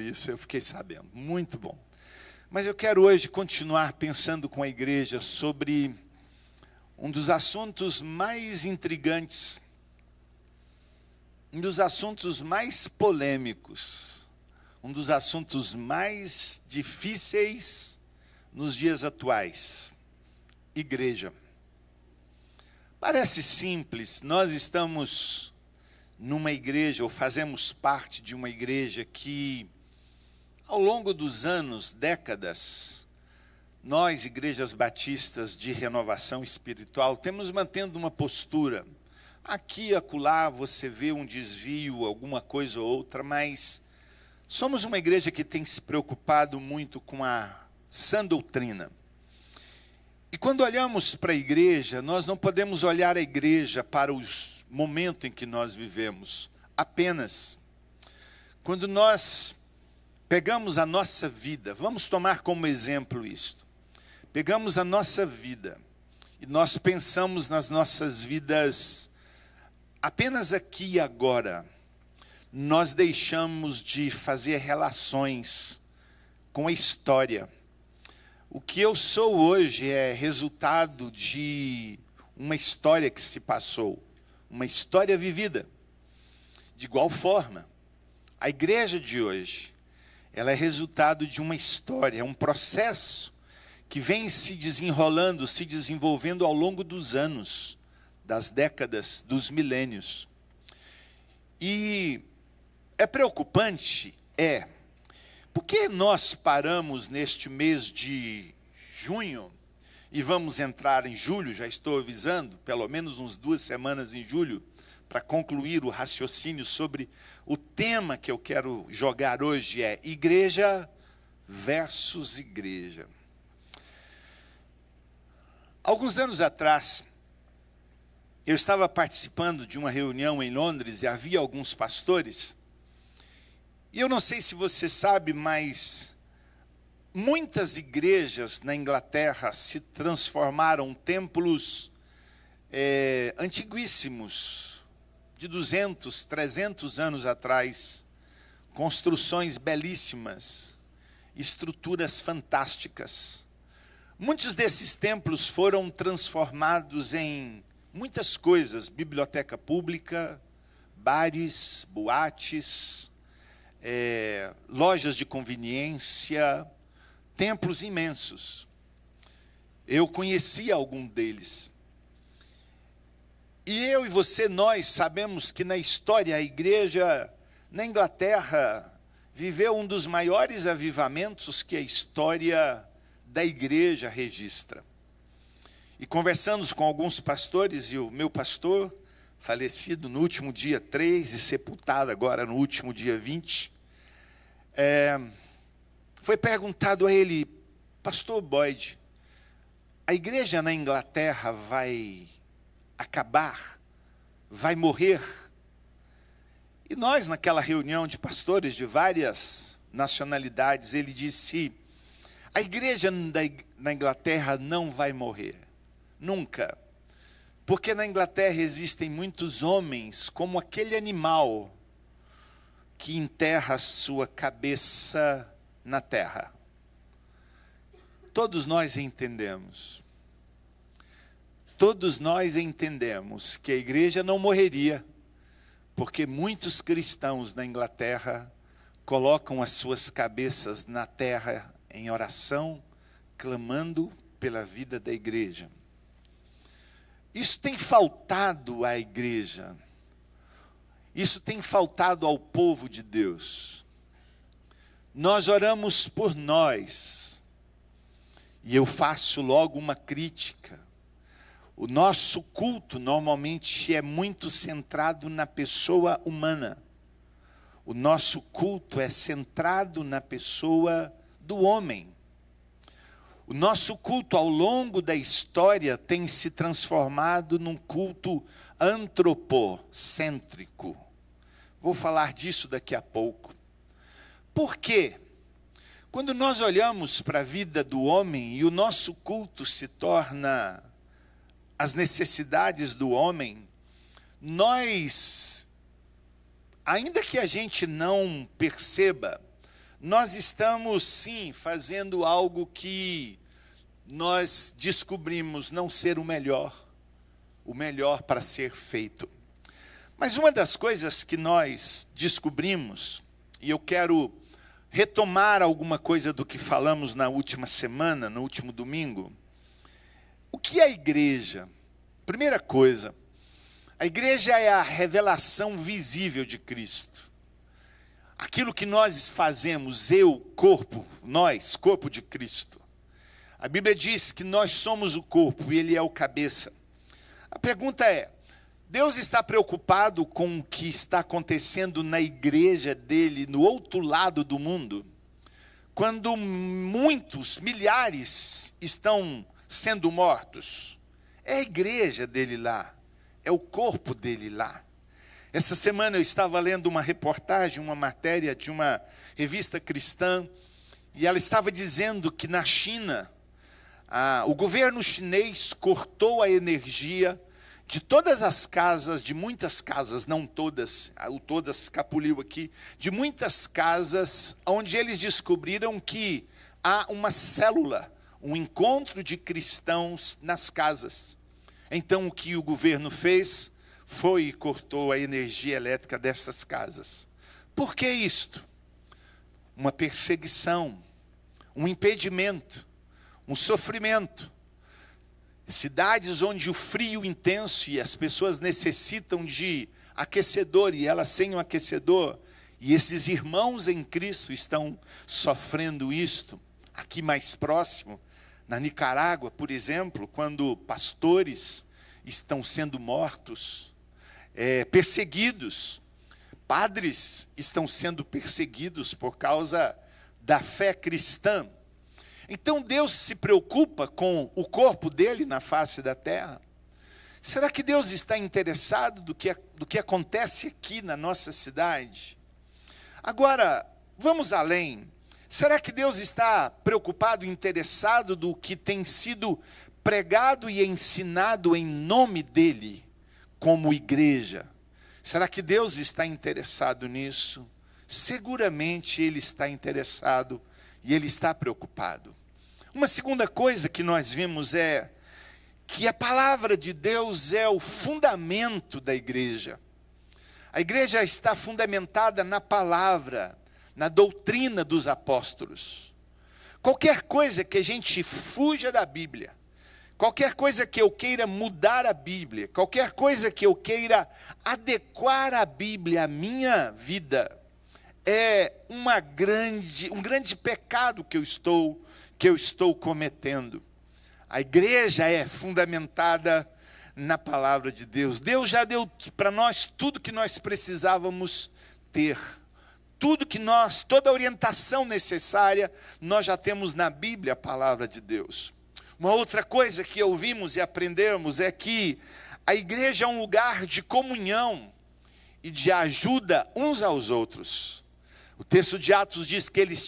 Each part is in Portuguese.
isso, eu fiquei sabendo. Muito bom. Mas eu quero hoje continuar pensando com a igreja sobre um dos assuntos mais intrigantes, um dos assuntos mais polêmicos, um dos assuntos mais difíceis nos dias atuais. Igreja. Parece simples, nós estamos numa igreja, ou fazemos parte de uma igreja que, ao longo dos anos, décadas, nós, igrejas batistas de renovação espiritual, temos mantendo uma postura. Aqui e acolá você vê um desvio, alguma coisa ou outra, mas somos uma igreja que tem se preocupado muito com a sã doutrina. E quando olhamos para a igreja, nós não podemos olhar a igreja para os momento em que nós vivemos, apenas. Quando nós pegamos a nossa vida, vamos tomar como exemplo isto. Pegamos a nossa vida e nós pensamos nas nossas vidas apenas aqui e agora. Nós deixamos de fazer relações com a história. O que eu sou hoje é resultado de uma história que se passou. Uma história vivida. De igual forma, a igreja de hoje, ela é resultado de uma história, um processo que vem se desenrolando, se desenvolvendo ao longo dos anos, das décadas, dos milênios. E é preocupante? É. Porque nós paramos neste mês de junho, e vamos entrar em julho, já estou avisando, pelo menos uns 2 semanas em julho, para concluir o raciocínio sobre o tema que eu quero jogar hoje, é igreja versus igreja. Alguns anos atrás, eu estava participando de uma reunião em Londres e havia alguns pastores, e eu não sei se você sabe, mas muitas igrejas na Inglaterra se transformaram em templos antiguíssimos, de 200, 300 anos atrás, construções belíssimas, estruturas fantásticas. Muitos desses templos foram transformados em muitas coisas, biblioteca pública, bares, boates, lojas de conveniência, templos imensos. Eu conheci algum deles. E eu e você, nós sabemos que na história a igreja na Inglaterra viveu um dos maiores avivamentos que a história da igreja registra. E conversamos com alguns pastores, e o meu pastor, falecido no último dia 3 e sepultado agora no último dia 20, foi perguntado a ele: Pastor Boyd, a igreja na Inglaterra vai acabar? Vai morrer? E nós, naquela reunião de pastores de várias nacionalidades, ele disse: a igreja na Inglaterra não vai morrer, nunca. Porque na Inglaterra existem muitos homens como aquele animal que enterra sua cabeça na terra. Todos nós entendemos. Todos nós entendemos que a igreja não morreria, porque muitos cristãos na Inglaterra colocam as suas cabeças na terra em oração, clamando pela vida da igreja. Isso tem faltado à igreja. Isso tem faltado ao povo de Deus. Nós oramos por nós. E eu faço logo uma crítica. O nosso culto normalmente é muito centrado na pessoa humana. O nosso culto é centrado na pessoa do homem. O nosso culto ao longo da história tem se transformado num culto antropocêntrico. Vou falar disso daqui a pouco. Por quê? Quando nós olhamos para a vida do homem e o nosso culto se torna as necessidades do homem, nós, ainda que a gente não perceba, nós estamos sim fazendo algo que nós descobrimos não ser o melhor para ser feito. Mas uma das coisas que nós descobrimos, e eu quero retomar alguma coisa do que falamos na última semana, no último domingo. O que é a igreja? Primeira coisa, a igreja é a revelação visível de Cristo. Aquilo que nós fazemos, eu, corpo, nós, corpo de Cristo. A Bíblia diz que nós somos o corpo e Ele é o cabeça. A pergunta é, Deus está preocupado com o que está acontecendo na igreja dele, no outro lado do mundo? Quando muitos, milhares, estão sendo mortos. É a igreja dele lá, é o corpo dele lá. Essa semana eu estava lendo uma reportagem, uma matéria de uma revista cristã, e ela estava dizendo que na China, o governo chinês cortou a energia de todas as casas, de muitas casas, não todas, o todas escapuliu aqui, de muitas casas onde eles descobriram que há uma célula, um encontro de cristãos nas casas. Então o que o governo fez foi e cortou a energia elétrica dessas casas. Por que isto? Uma perseguição, um impedimento, um sofrimento. Cidades onde o frio intenso e as pessoas necessitam de aquecedor e elas sem o aquecedor, e esses irmãos em Cristo estão sofrendo isto. Aqui mais próximo, na Nicarágua, por exemplo, quando pastores estão sendo mortos, perseguidos, padres estão sendo perseguidos por causa da fé cristã. Então Deus se preocupa com o corpo dele na face da terra? Será que Deus está interessado do que acontece aqui na nossa cidade? Agora, vamos além. Será que Deus está preocupado e interessado do que tem sido pregado e ensinado em nome dele, como igreja? Será que Deus está interessado nisso? Seguramente Ele está interessado e Ele está preocupado. Uma segunda coisa que nós vimos é que a palavra de Deus é o fundamento da igreja. A igreja está fundamentada na palavra, na doutrina dos apóstolos. Qualquer coisa que a gente fuja da Bíblia, qualquer coisa que eu queira mudar a Bíblia, qualquer coisa que eu queira adequar a Bíblia à minha vida, é um grande pecado que eu estou cometendo. A igreja é fundamentada na palavra de Deus. Deus já deu para nós tudo que nós precisávamos ter. Toda a orientação necessária, nós já temos na Bíblia a palavra de Deus. Uma outra coisa que ouvimos e aprendemos é que a igreja é um lugar de comunhão e de ajuda uns aos outros. O texto de Atos diz que eles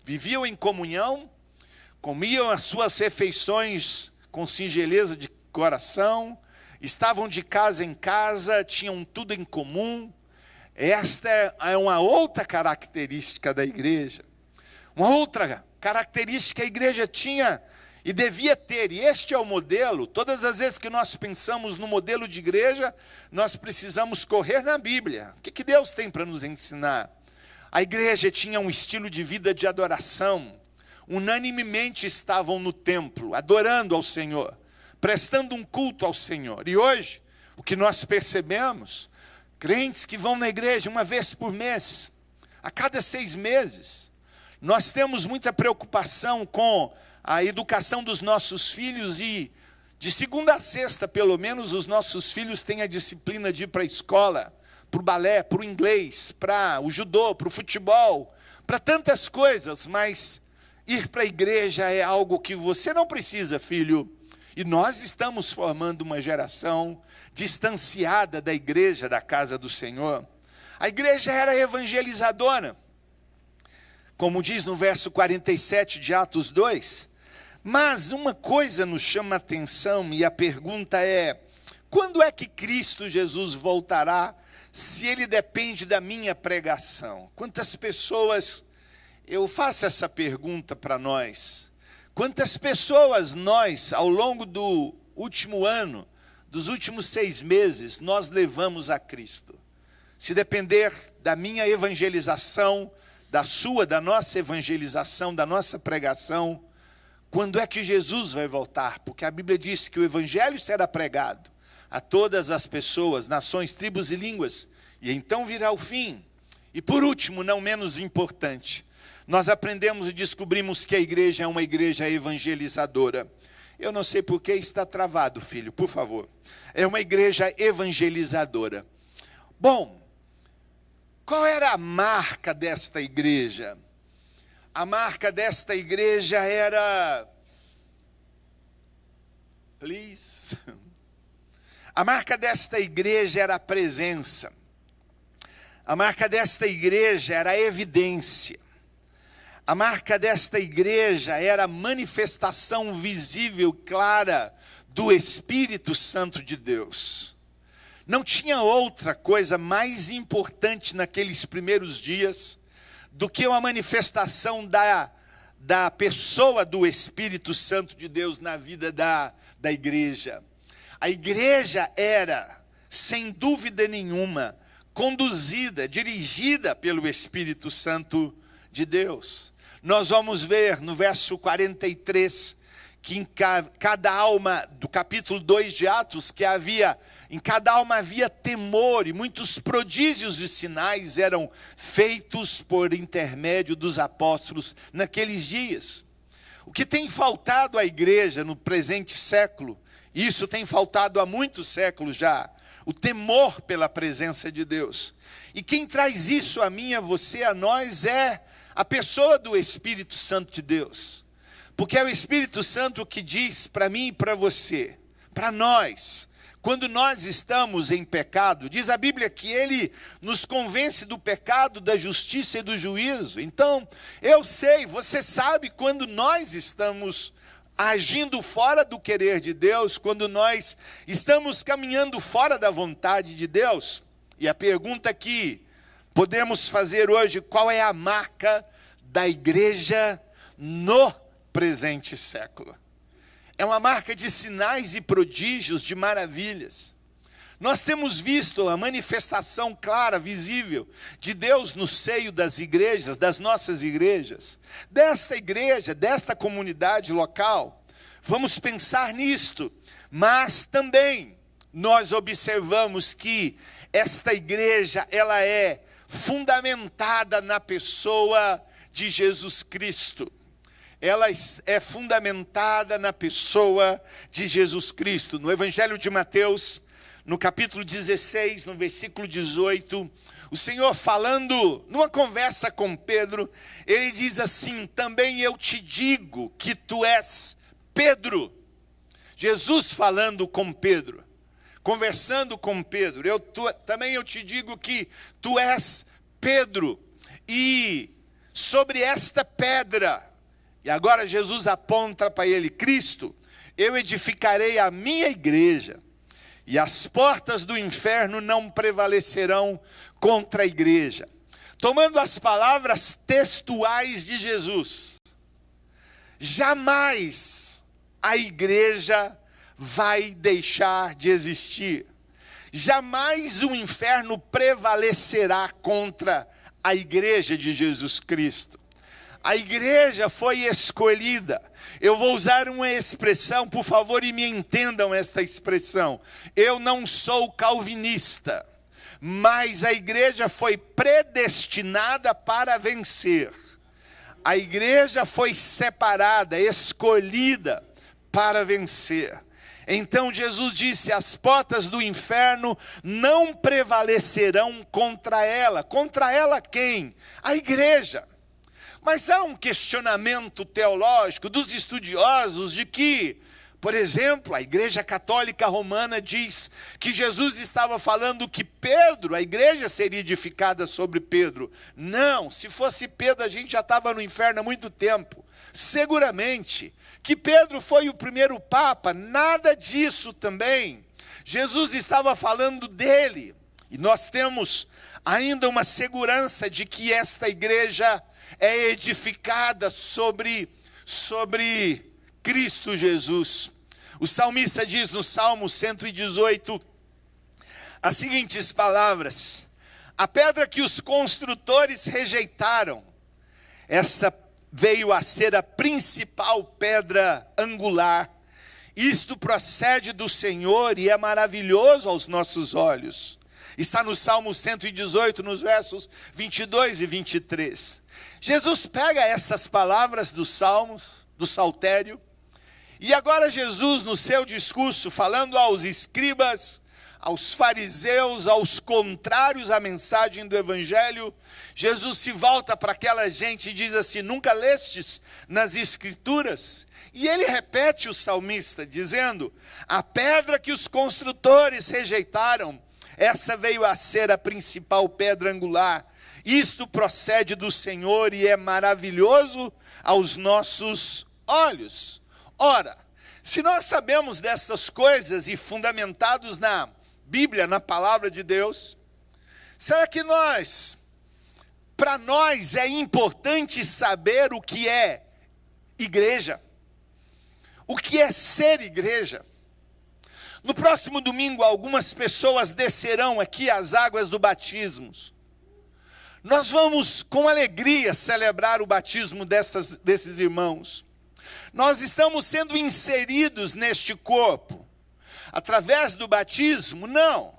viviam em comunhão, comiam as suas refeições com singeleza de coração, estavam de casa em casa, tinham tudo em comum. Esta é uma outra característica da igreja. Uma outra característica a igreja tinha e devia ter, e este é o modelo. Todas as vezes que nós pensamos no modelo de igreja, nós precisamos correr na Bíblia. O que Deus tem para nos ensinar? A igreja tinha um estilo de vida de adoração. Unanimemente estavam no templo, adorando ao Senhor, prestando um culto ao Senhor. E hoje, o que nós percebemos, crentes que vão na igreja uma vez por mês, a cada 6 meses, nós temos muita preocupação com a educação dos nossos filhos e de segunda a sexta, pelo menos, os nossos filhos têm a disciplina de ir para a escola, para o balé, para o inglês, para o judô, para o futebol, para tantas coisas, mas ir para a igreja é algo que você não precisa, filho. E nós estamos formando uma geração distanciada da igreja, da casa do Senhor. A igreja era evangelizadora, como diz no verso 47 de Atos 2. Mas uma coisa nos chama a atenção e a pergunta é: quando é que Cristo Jesus voltará, se Ele depende da minha pregação? Quantas pessoas eu faço essa pergunta para nós. Quantas pessoas nós, ao longo do último ano, dos últimos 6 meses, nós levamos a Cristo? Se depender da minha evangelização, da sua, da nossa evangelização, da nossa pregação, quando é que Jesus vai voltar? Porque a Bíblia diz que o evangelho será pregado a todas as pessoas, nações, tribos e línguas, e então virá o fim. E por último, não menos importante, nós aprendemos e descobrimos que a igreja é uma igreja evangelizadora. Eu não sei por que está travado, filho, por favor. É uma igreja evangelizadora. Bom, qual era a marca desta igreja? A marca desta igreja era... Please. A marca desta igreja era a presença. A marca desta igreja era a evidência. A marca desta igreja era a manifestação visível, clara, do Espírito Santo de Deus. Não tinha outra coisa mais importante naqueles primeiros dias do que uma manifestação da pessoa do Espírito Santo de Deus na vida da igreja. A igreja era, sem dúvida nenhuma, conduzida, dirigida pelo Espírito Santo de Deus. Nós vamos ver no verso 43, que em cada alma, do capítulo 2 de Atos, que em cada alma havia temor, e muitos prodígios e sinais eram feitos por intermédio dos apóstolos naqueles dias. O que tem faltado à igreja no presente século, isso tem faltado há muitos séculos já, o temor pela presença de Deus. E quem traz isso a mim, a você, a nós, é a pessoa do Espírito Santo de Deus. Porque é o Espírito Santo que diz para mim e para você, para nós, quando nós estamos em pecado, diz a Bíblia que Ele nos convence do pecado, da justiça e do juízo. Então, eu sei, você sabe quando nós estamos agindo fora do querer de Deus, quando nós estamos caminhando fora da vontade de Deus. E a pergunta que podemos fazer hoje, qual é a marca da igreja no presente século? É uma marca de sinais e prodígios, de maravilhas. Nós temos visto a manifestação clara, visível, de Deus no seio das igrejas, das nossas igrejas, desta igreja, desta comunidade local. Vamos pensar nisto, mas também nós observamos que esta igreja, ela é fundamentada na pessoa de Jesus Cristo. Ela é fundamentada na pessoa de Jesus Cristo. No Evangelho de Mateus, no capítulo 16, no versículo 18, o Senhor falando, numa conversa com Pedro, Ele diz assim: também eu te digo que tu és Pedro. Jesus falando com Pedro, conversando com Pedro, também eu te digo que tu és Pedro, e sobre esta pedra, e agora Jesus aponta para ele, Cristo, eu edificarei a minha igreja, e as portas do inferno não prevalecerão contra a igreja. Tomando as palavras textuais de Jesus, jamais a igreja vai deixar de existir. Jamais o inferno prevalecerá contra a igreja de Jesus Cristo. A igreja foi escolhida. Eu vou usar uma expressão, por favor, e me entendam esta expressão. Eu não sou calvinista, mas a igreja foi predestinada para vencer. A igreja foi separada, escolhida para vencer. Então Jesus disse: as portas do inferno não prevalecerão contra ela. Contra ela quem? A igreja. Mas há um questionamento teológico dos estudiosos de que, por exemplo, a Igreja Católica Romana diz que Jesus estava falando que Pedro, a igreja seria edificada sobre Pedro. Não, se fosse Pedro a gente já estava no inferno há muito tempo. Seguramente que Pedro foi o primeiro papa, nada disso também. Jesus estava falando dele. E nós temos ainda uma segurança de que esta igreja, é edificada sobre Cristo Jesus. O salmista diz no Salmo 118 as seguintes palavras: a pedra que os construtores rejeitaram, essa veio a ser a principal pedra angular. Isto procede do Senhor e é maravilhoso aos nossos olhos. Está no Salmo 118, nos versos 22 e 23. Jesus pega estas palavras dos Salmos, do Saltério, e agora Jesus, no seu discurso, falando aos escribas, aos fariseus, aos contrários à mensagem do Evangelho, Jesus se volta para aquela gente e diz assim: nunca lestes nas Escrituras? E ele repete o salmista, dizendo: a pedra que os construtores rejeitaram, essa veio a ser a principal pedra angular. Isto procede do Senhor e é maravilhoso aos nossos olhos. Ora, se nós sabemos destas coisas e fundamentados na Bíblia, na palavra de Deus, será que para nós é importante saber o que é igreja? O que é ser igreja? No próximo domingo, algumas pessoas descerão aqui às águas do batismo. Nós vamos com alegria celebrar o batismo desses irmãos. Nós estamos sendo inseridos neste corpo. Através do batismo, não.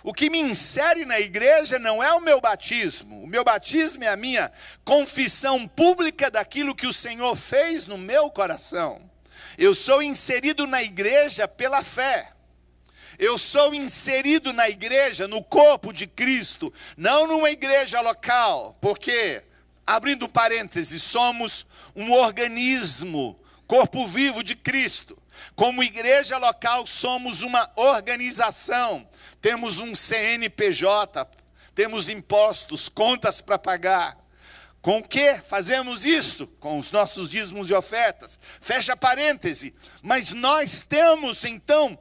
O que me insere na igreja não é o meu batismo. O meu batismo é a minha confissão pública daquilo que o Senhor fez no meu coração. Eu sou inserido na igreja pela fé. Eu sou inserido na igreja, no corpo de Cristo, não numa igreja local, porque, abrindo parênteses, somos um organismo, corpo vivo de Cristo. Como igreja local, somos uma organização, temos um CNPJ, temos impostos, contas para pagar. Com o que fazemos isso? Com os nossos dízimos e ofertas. Fecha parêntese. Mas nós temos, então,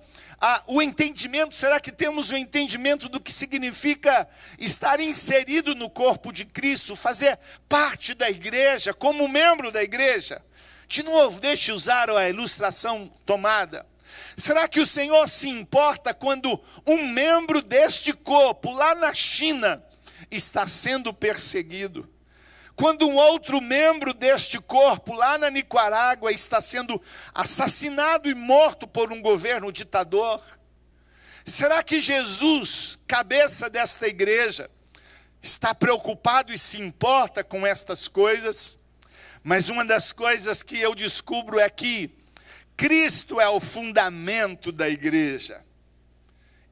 o entendimento, será que temos o entendimento do que significa estar inserido no corpo de Cristo, fazer parte da igreja, como membro da igreja? De novo, deixe usar a ilustração tomada. Será que o Senhor se importa quando um membro deste corpo, lá na China, está sendo perseguido? Quando um outro membro deste corpo, lá na Nicarágua, está sendo assassinado e morto por um governo ditador? Será que Jesus, cabeça desta igreja, está preocupado e se importa com estas coisas? Mas uma das coisas que eu descubro é que Cristo é o fundamento da igreja.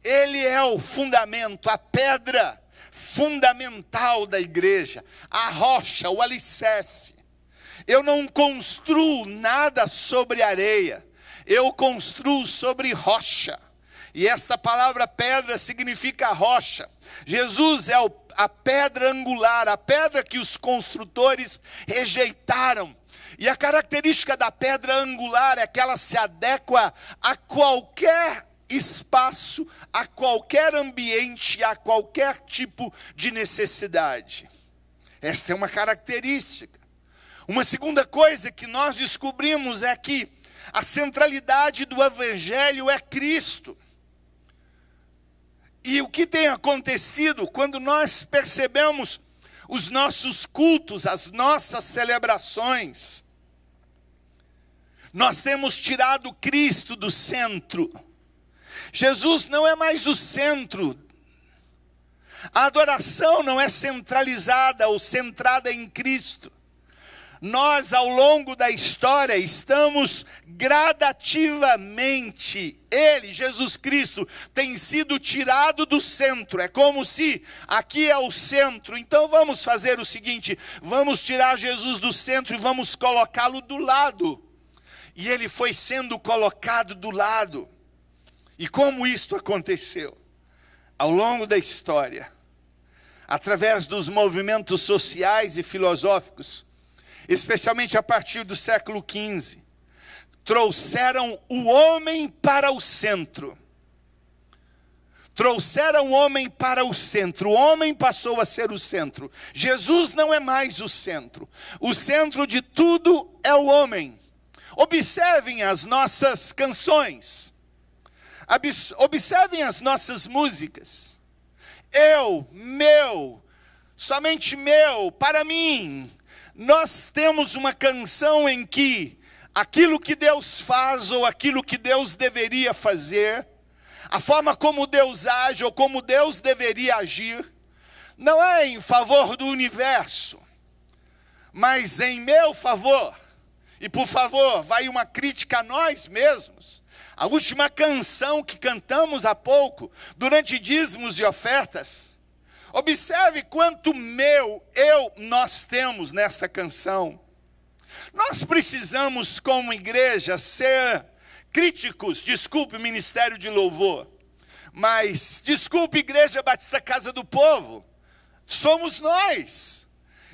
Ele é o fundamento, a pedra fundamental da igreja, a rocha, o alicerce. Eu não construo nada sobre areia, eu construo sobre rocha. E essa palavra pedra significa rocha. Jesus é a pedra angular, a pedra que os construtores rejeitaram. E a característica da pedra angular é que ela se adequa a qualquer espaço, a qualquer ambiente, a qualquer tipo de necessidade. Esta é uma característica. Uma segunda coisa que nós descobrimos é que a centralidade do Evangelho é Cristo. E o que tem acontecido quando nós percebemos os nossos cultos, as nossas celebrações? Nós temos tirado Cristo do centro. Jesus não é mais o centro. A adoração não é centralizada ou centrada em Cristo. Nós, ao longo da história, estamos gradativamente, Ele, Jesus Cristo, tem sido tirado do centro. É como se aqui é o centro. Então vamos fazer o seguinte, vamos tirar Jesus do centro e vamos colocá-lo do lado. E Ele foi sendo colocado do lado. E como isto aconteceu? Ao longo da história, através dos movimentos sociais e filosóficos, especialmente a partir do século XV, trouxeram o homem para o centro. Trouxeram o homem para o centro, o homem passou a ser o centro. Jesus não é mais o centro de tudo é o homem. Observem as nossas canções, observem as nossas músicas. Eu, meu, somente meu, para mim. Nós temos uma canção em que aquilo que Deus faz ou aquilo que Deus deveria fazer, a forma como Deus age ou como Deus deveria agir, não é em favor do universo, mas em meu favor. E por favor, vai uma crítica a nós mesmos. A última canção que cantamos há pouco, durante dízimos e ofertas, observe quanto nós temos nessa canção. Nós precisamos, como igreja, ser críticos, desculpe o Ministério de Louvor, mas desculpe Igreja Batista Casa do Povo, somos nós,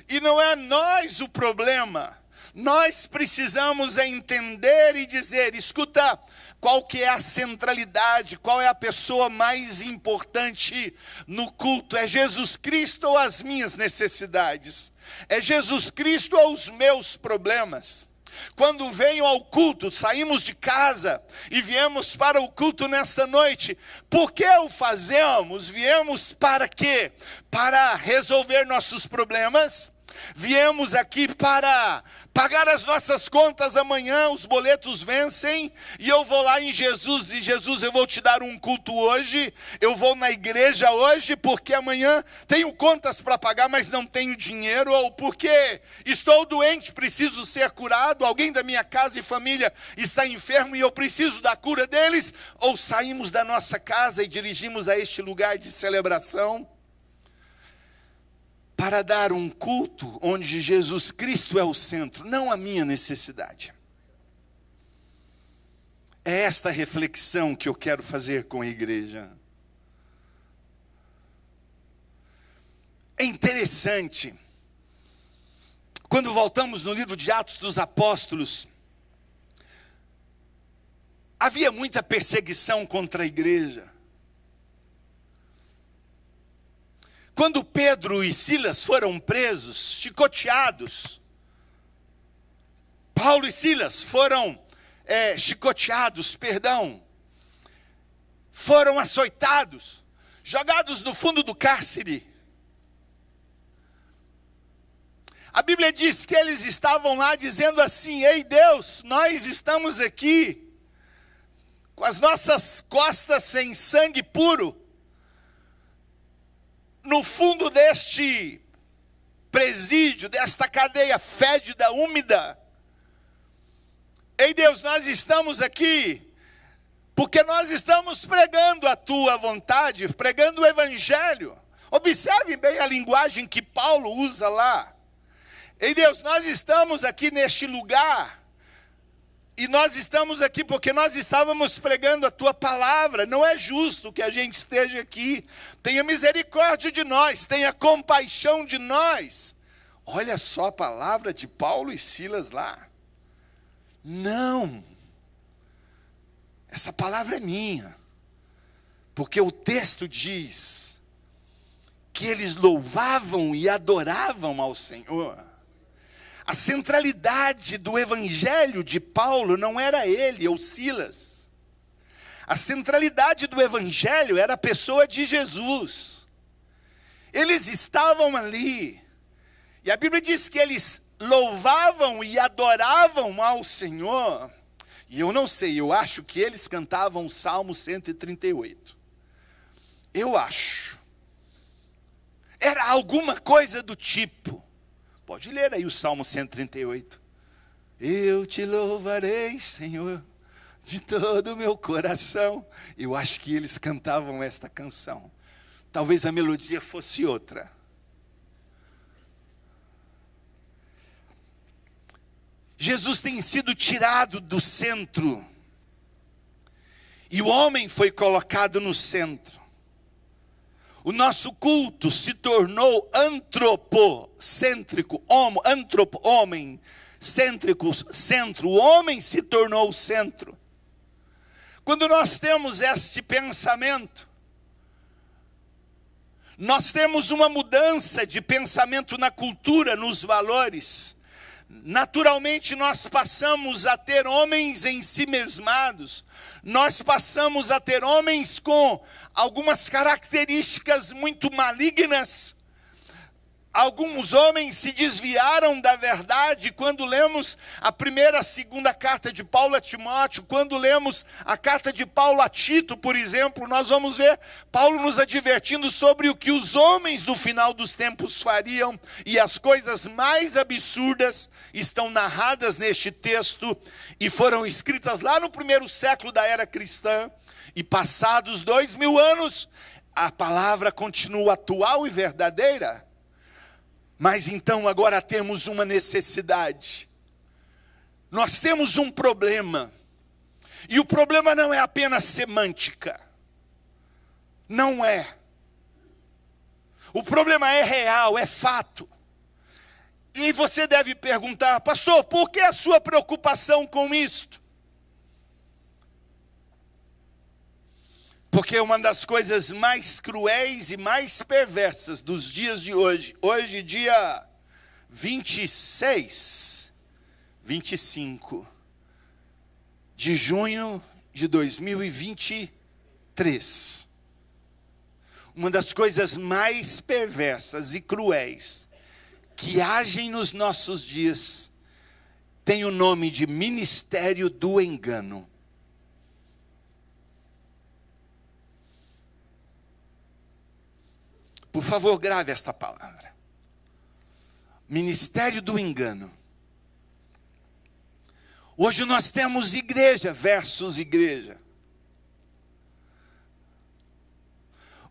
e não é nós o problema. Nós precisamos entender e dizer, escuta, qual que é a centralidade, qual é a pessoa mais importante no culto? É Jesus Cristo ou as minhas necessidades? É Jesus Cristo ou os meus problemas? Quando venho ao culto, saímos de casa e viemos para o culto nesta noite, por que o fazemos? Viemos para quê? Para resolver nossos problemas? Viemos aqui para pagar as nossas contas amanhã, os boletos vencem, e eu vou lá em Jesus, e Jesus, eu vou te dar um culto hoje, eu vou na igreja hoje, porque amanhã tenho contas para pagar, mas não tenho dinheiro, ou porque estou doente, preciso ser curado, alguém da minha casa e família está enfermo e eu preciso da cura deles, ou saímos da nossa casa e dirigimos a este lugar de celebração, para dar um culto onde Jesus Cristo é o centro, não a minha necessidade. É esta reflexão que eu quero fazer com a igreja. É interessante, quando voltamos no livro de Atos dos Apóstolos, havia muita perseguição contra a igreja. Quando Pedro e Silas foram presos, chicoteados, Paulo e Silas foram chicoteados, foram açoitados, jogados no fundo do cárcere. A Bíblia diz que eles estavam lá dizendo assim, ei Deus, nós estamos aqui, com as nossas costas sem sangue puro, no fundo deste presídio, desta cadeia fédida, úmida. Ei Deus, nós estamos aqui porque nós estamos pregando a tua vontade, pregando o evangelho. Observe bem a linguagem que Paulo usa lá. Ei Deus, nós estamos aqui neste lugar, e nós estamos aqui porque nós estávamos pregando a tua palavra. Não é justo que a gente esteja aqui. Tenha misericórdia de nós, tenha compaixão de nós. Olha só a palavra de Paulo e Silas lá. Não, essa palavra é minha, porque o texto diz que eles louvavam e adoravam ao Senhor. A centralidade do evangelho de Paulo não era ele ou Silas. A centralidade do evangelho era a pessoa de Jesus. Eles estavam ali. E a Bíblia diz que eles louvavam e adoravam ao Senhor. E eu não sei, eu acho que eles cantavam o Salmo 138. Eu acho. Era alguma coisa do tipo. Pode ler aí o Salmo 138. Eu te louvarei, Senhor, de todo o meu coração. Eu acho que eles cantavam esta canção. Talvez a melodia fosse outra. Jesus tem sido tirado do centro. E o homem foi colocado no centro. O nosso culto se tornou antropocêntrico, homem cêntrico, centro. O homem se tornou o centro. Quando nós temos este pensamento, Nós temos uma mudança de pensamento na cultura, nos valores. Naturalmente nós passamos a ter homens ensimesmados, nós passamos a ter homens com algumas características muito malignas. Alguns homens se desviaram da verdade. Quando lemos a primeira, a segunda carta de Paulo a Timóteo, quando lemos a carta de Paulo a Tito, por exemplo, nós vamos ver Paulo nos advertindo sobre o que os homens do final dos tempos fariam, e as coisas mais absurdas estão narradas neste texto, e foram escritas lá no primeiro século da era cristã, e passados 2000 anos, a palavra continua atual e verdadeira. Mas então agora temos uma necessidade. Nós temos um problema. E o problema não é apenas semântica. Não é. O problema é real, é fato. E você deve perguntar: pastor, por que a sua preocupação com isto? Porque uma das coisas mais cruéis e mais perversas dos dias de hoje, dia 25 de junho de 2023, uma das coisas mais perversas e cruéis que agem nos nossos dias, tem o nome de Ministério do Engano. Por favor, grave esta palavra. Ministério do engano. Hoje nós temos igreja versus igreja.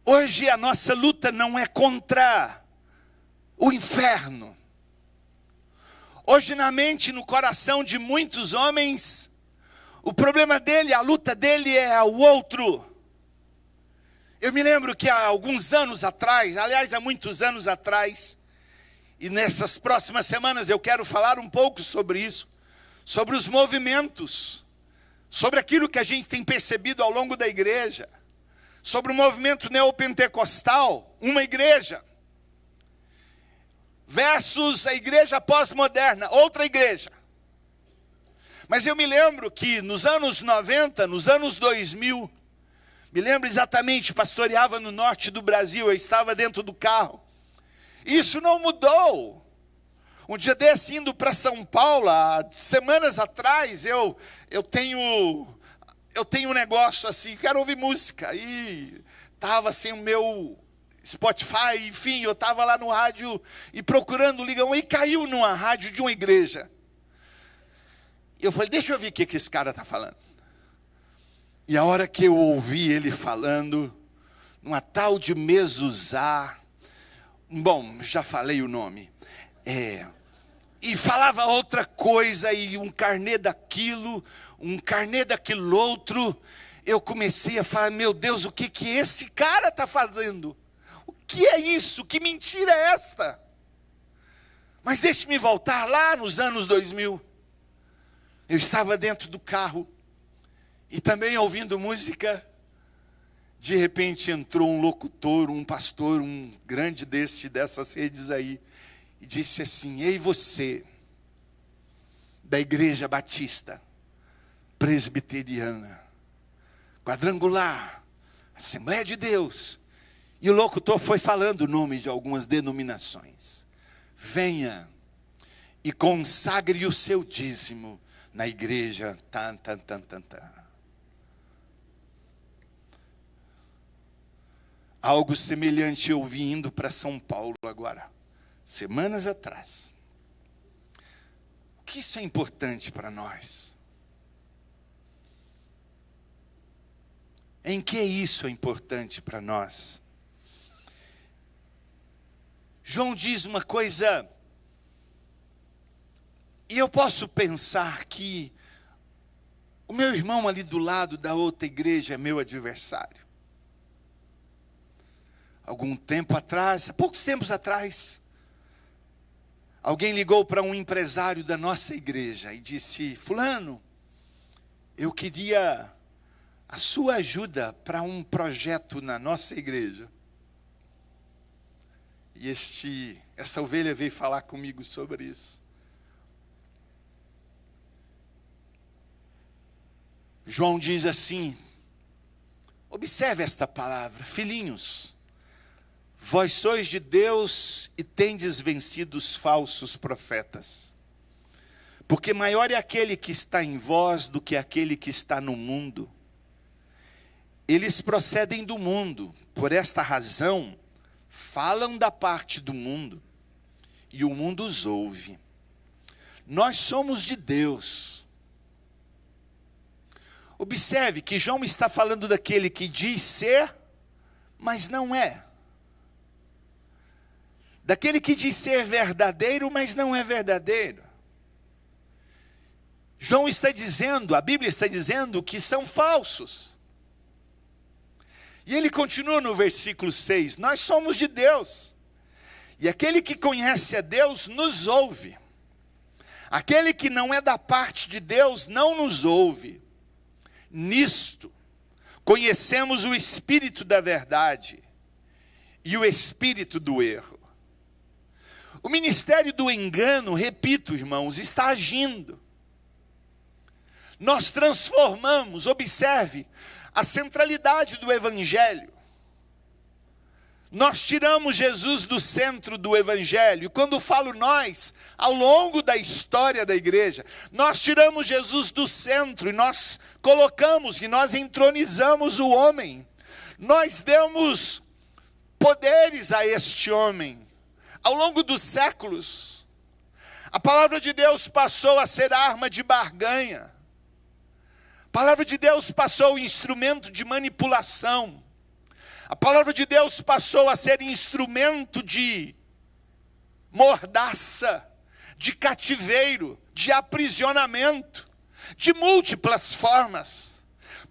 Hoje a nossa luta não é contra o inferno. Hoje na mente, no coração de muitos homens, o problema dele, a luta dele é o outro. Eu me lembro que há alguns anos atrás, aliás, há muitos anos atrás, e nessas próximas semanas eu quero falar um pouco sobre isso, sobre os movimentos, sobre aquilo que a gente tem percebido ao longo da igreja, sobre o movimento neopentecostal, uma igreja, versus a igreja pós-moderna, outra igreja. Mas eu me lembro que nos anos 90, nos anos 2000, me lembro exatamente, pastoreava no norte do Brasil, eu estava dentro do carro. Isso não mudou. Um dia desse, indo para São Paulo, há semanas atrás, eu tenho um negócio assim, quero ouvir música. E estava assim o meu Spotify, enfim, eu estava lá no rádio e procurando ligão, e caiu numa rádio de uma igreja. Eu falei, deixa eu ver o que esse cara está falando. E a hora que eu ouvi ele falando, numa tal de Mezuzá, bom, já falei o nome, e falava outra coisa, e um carnê daquilo, um carnê daquilo outro, eu comecei a falar, meu Deus, o que esse cara está fazendo? O que é isso? Que mentira é esta? Mas deixe-me voltar lá nos anos 2000, eu estava dentro do carro, e também ouvindo música, de repente entrou um locutor, um pastor, um grande dessas redes aí, e disse assim, ei você, da Igreja Batista, Presbiteriana, Quadrangular, Assembleia de Deus, e o locutor foi falando o nome de algumas denominações, venha e consagre o seu dízimo na igreja, Algo semelhante eu vi indo para São Paulo agora, semanas atrás. O que isso é importante para nós? Em que isso é importante para nós? João diz uma coisa, e eu posso pensar que o meu irmão ali do lado da outra igreja é meu adversário. Algum tempo atrás, há poucos tempos atrás, alguém ligou para um empresário da nossa igreja e disse, fulano, eu queria a sua ajuda para um projeto na nossa igreja. E essa ovelha veio falar comigo sobre isso. João diz assim, observe esta palavra: filhinhos, vós sois de Deus e tendes vencido os falsos profetas. Porque maior é aquele que está em vós do que aquele que está no mundo. Eles procedem do mundo, por esta razão, falam da parte do mundo, e o mundo os ouve. Nós somos de Deus. Observe que João está falando daquele que diz ser, mas não é. Daquele que diz ser verdadeiro, mas não é verdadeiro. João está dizendo, a Bíblia está dizendo que são falsos. E ele continua no versículo 6, nós somos de Deus. E aquele que conhece a Deus nos ouve. Aquele que não é da parte de Deus não nos ouve. Nisto, conhecemos o espírito da verdade e o espírito do erro. O ministério do engano, repito, irmãos, está agindo. Nós transformamos, observe, a centralidade do Evangelho. Nós tiramos Jesus do centro do Evangelho. E quando falo nós, ao longo da história da igreja, nós tiramos Jesus do centro e nós colocamos, e nós entronizamos o homem. Nós demos poderes a este homem. Ao longo dos séculos, a palavra de Deus passou a ser arma de barganha. A palavra de Deus passou a instrumento de manipulação. A palavra de Deus passou a ser instrumento de mordaça, de cativeiro, de aprisionamento, de múltiplas formas.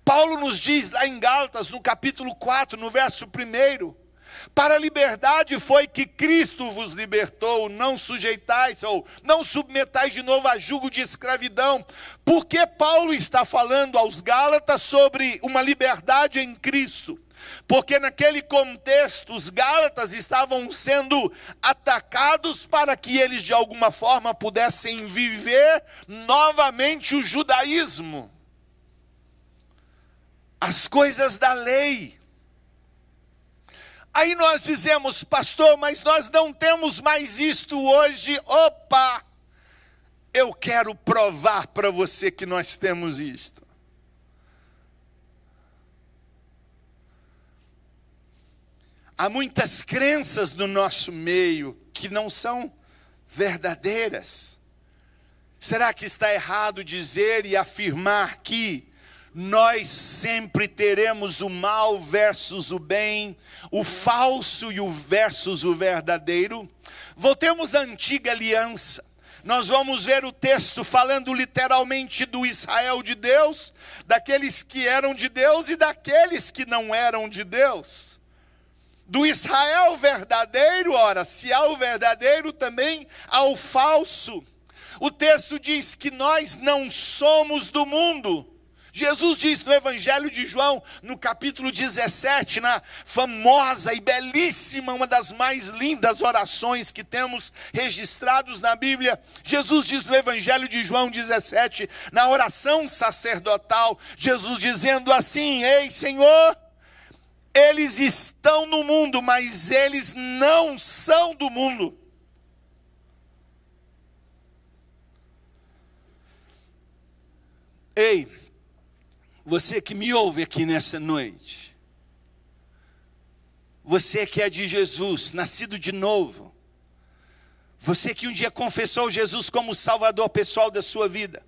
Paulo nos diz lá em Gálatas, no capítulo 4, no verso 1, para a liberdade foi que Cristo vos libertou, não sujeitais ou não submetais de novo a jugo de escravidão. Por que Paulo está falando aos Gálatas sobre uma liberdade em Cristo? Porque naquele contexto os Gálatas estavam sendo atacados para que eles de alguma forma pudessem viver novamente o judaísmo. As coisas da lei. Aí nós dizemos, pastor, mas nós não temos mais isto hoje. Opa! Eu quero provar para você que nós temos isto. Há muitas crenças no nosso meio que não são verdadeiras. Será que está errado dizer e afirmar que nós sempre teremos o mal versus o bem, o falso e o versus o verdadeiro? Voltemos à antiga aliança. Nós vamos ver o texto falando literalmente do Israel de Deus, daqueles que eram de Deus e daqueles que não eram de Deus. Do Israel verdadeiro, ora, se há o verdadeiro, também há o falso. O texto diz que nós não somos do mundo. Jesus diz no Evangelho de João, no capítulo 17, na famosa e belíssima, uma das mais lindas orações que temos registrados na Bíblia. Jesus diz no Evangelho de João 17, na oração sacerdotal, Jesus dizendo assim, ei Senhor, eles estão no mundo, mas eles não são do mundo. Ei, você que me ouve aqui nessa noite, você que é de Jesus, nascido de novo, você que um dia confessou Jesus como Salvador pessoal da sua vida,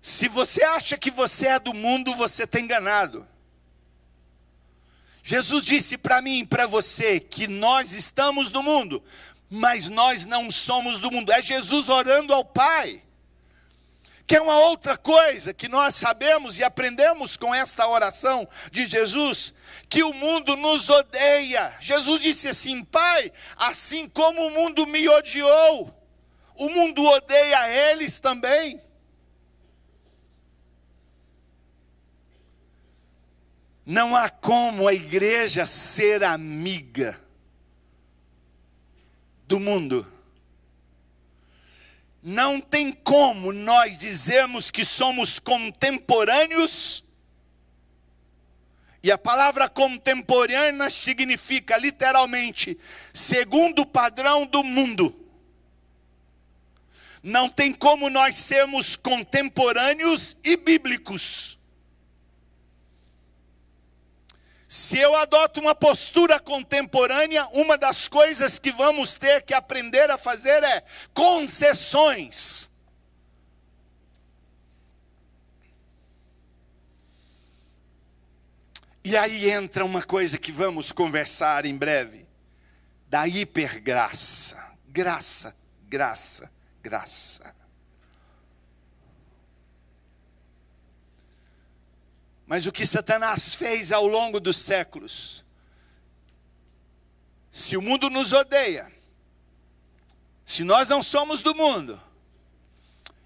se você acha que você é do mundo, você está enganado. Jesus disse para mim e para você que nós estamos no mundo, mas nós não somos do mundo. É Jesus orando ao Pai. Que é uma outra coisa que nós sabemos e aprendemos com esta oração de Jesus, que o mundo nos odeia. Jesus disse assim, Pai, assim como o mundo me odiou, o mundo odeia eles também. Não há como a igreja ser amiga do mundo. Não tem como nós dizermos que somos contemporâneos, e a palavra contemporânea significa literalmente segundo o padrão do mundo. Não tem como nós sermos contemporâneos e bíblicos. Se eu adoto uma postura contemporânea, uma das coisas que vamos ter que aprender a fazer é concessões. E aí entra uma coisa que vamos conversar em breve, da hipergraça. Graça, graça, graça. Mas o que Satanás fez ao longo dos séculos, se o mundo nos odeia, se nós não somos do mundo,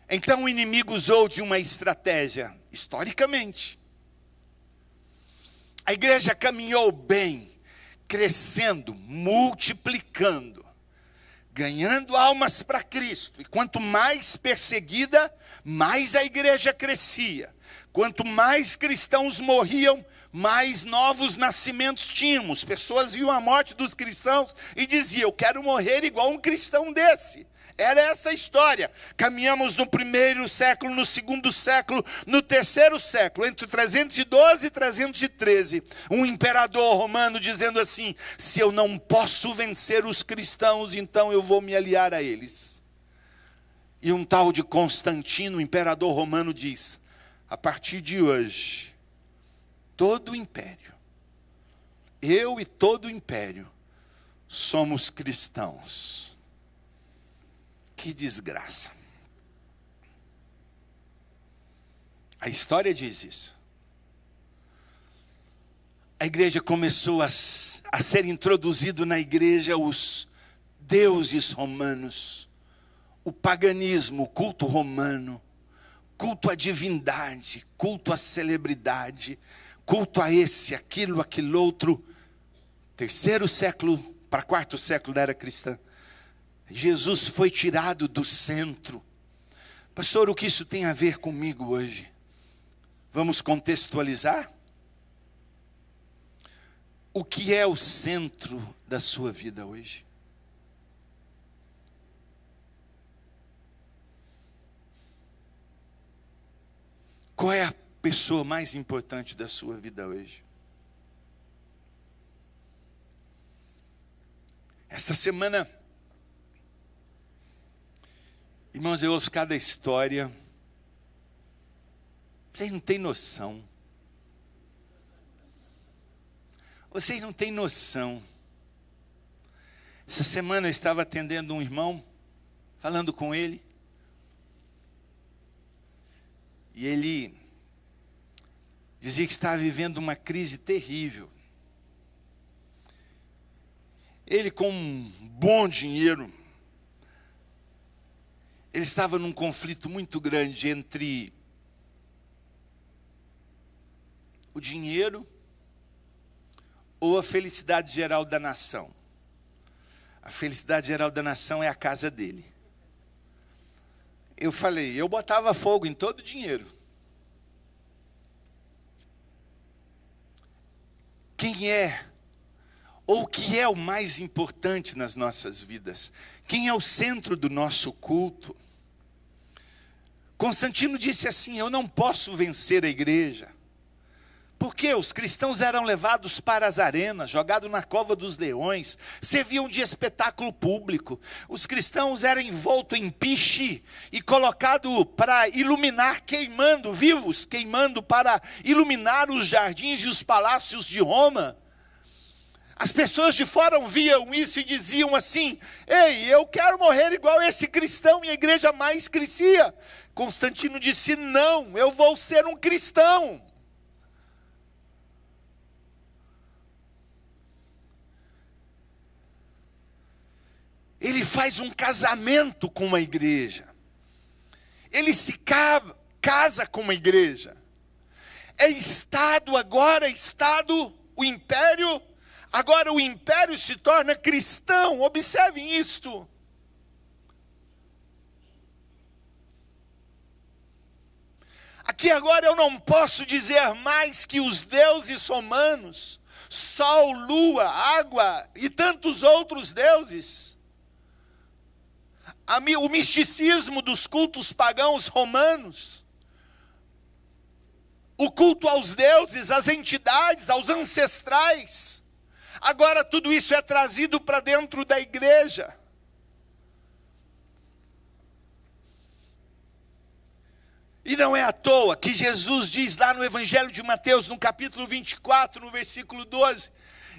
então o inimigo usou de uma estratégia, historicamente. A igreja caminhou bem, crescendo, multiplicando, ganhando almas para Cristo. E quanto mais perseguida, mais a igreja crescia. Quanto mais cristãos morriam, mais novos nascimentos tínhamos. Pessoas viam a morte dos cristãos e diziam: eu quero morrer igual um cristão desse. Era essa a história. Caminhamos no primeiro século, no segundo século, no terceiro século, entre 312 e 313. Um imperador romano dizendo assim: se eu não posso vencer os cristãos, então eu vou me aliar a eles. E um tal de Constantino, imperador romano, diz: a partir de hoje, todo o império, eu e todo o império, somos cristãos. Que desgraça. A história diz isso. A igreja começou a ser introduzido na igreja os deuses romanos, o paganismo, o culto romano, culto à divindade, culto à celebridade, culto a esse, aquilo, aquilo outro. Terceiro século para quarto século da era cristã, Jesus foi tirado do centro. Pastor, o que isso tem a ver comigo hoje? Vamos contextualizar? O que é o centro da sua vida hoje? Qual é a pessoa mais importante da sua vida hoje? Esta semana, irmãos, eu ouço cada história. Vocês não têm noção. Vocês não têm noção. Essa semana eu estava atendendo um irmão, falando com ele. E ele dizia que estava vivendo uma crise terrível. Ele, com um bom dinheiro, ele estava num conflito muito grande entre o dinheiro ou a felicidade geral da nação. A felicidade geral da nação é a casa dele. Eu falei, eu botava fogo em todo o dinheiro. Quem é, ou o que é o mais importante nas nossas vidas? Quem é o centro do nosso culto? Constantino disse assim: eu não posso vencer a igreja. Porque os cristãos eram levados para as arenas, jogados na cova dos leões, serviam de espetáculo público. Os cristãos eram envoltos em piche e colocados para iluminar, queimando, vivos, queimando para iluminar os jardins e os palácios de Roma. As pessoas de fora viam isso e diziam assim: ei, eu quero morrer igual esse cristão, e a igreja mais crescia. Constantino disse: não, eu vou ser um cristão. Ele faz um casamento com uma igreja. Ele se casa com uma igreja. É Estado agora, Estado, o império, Agora o império se torna cristão. Observem isto. Aqui agora eu não posso dizer mais que os deuses romanos, sol, lua, água e tantos outros deuses, o misticismo dos cultos pagãos romanos, o culto aos deuses, às entidades, aos ancestrais, agora tudo isso é trazido para dentro da igreja. E não é à toa que Jesus diz lá no Evangelho de Mateus, no capítulo 24, no versículo 12,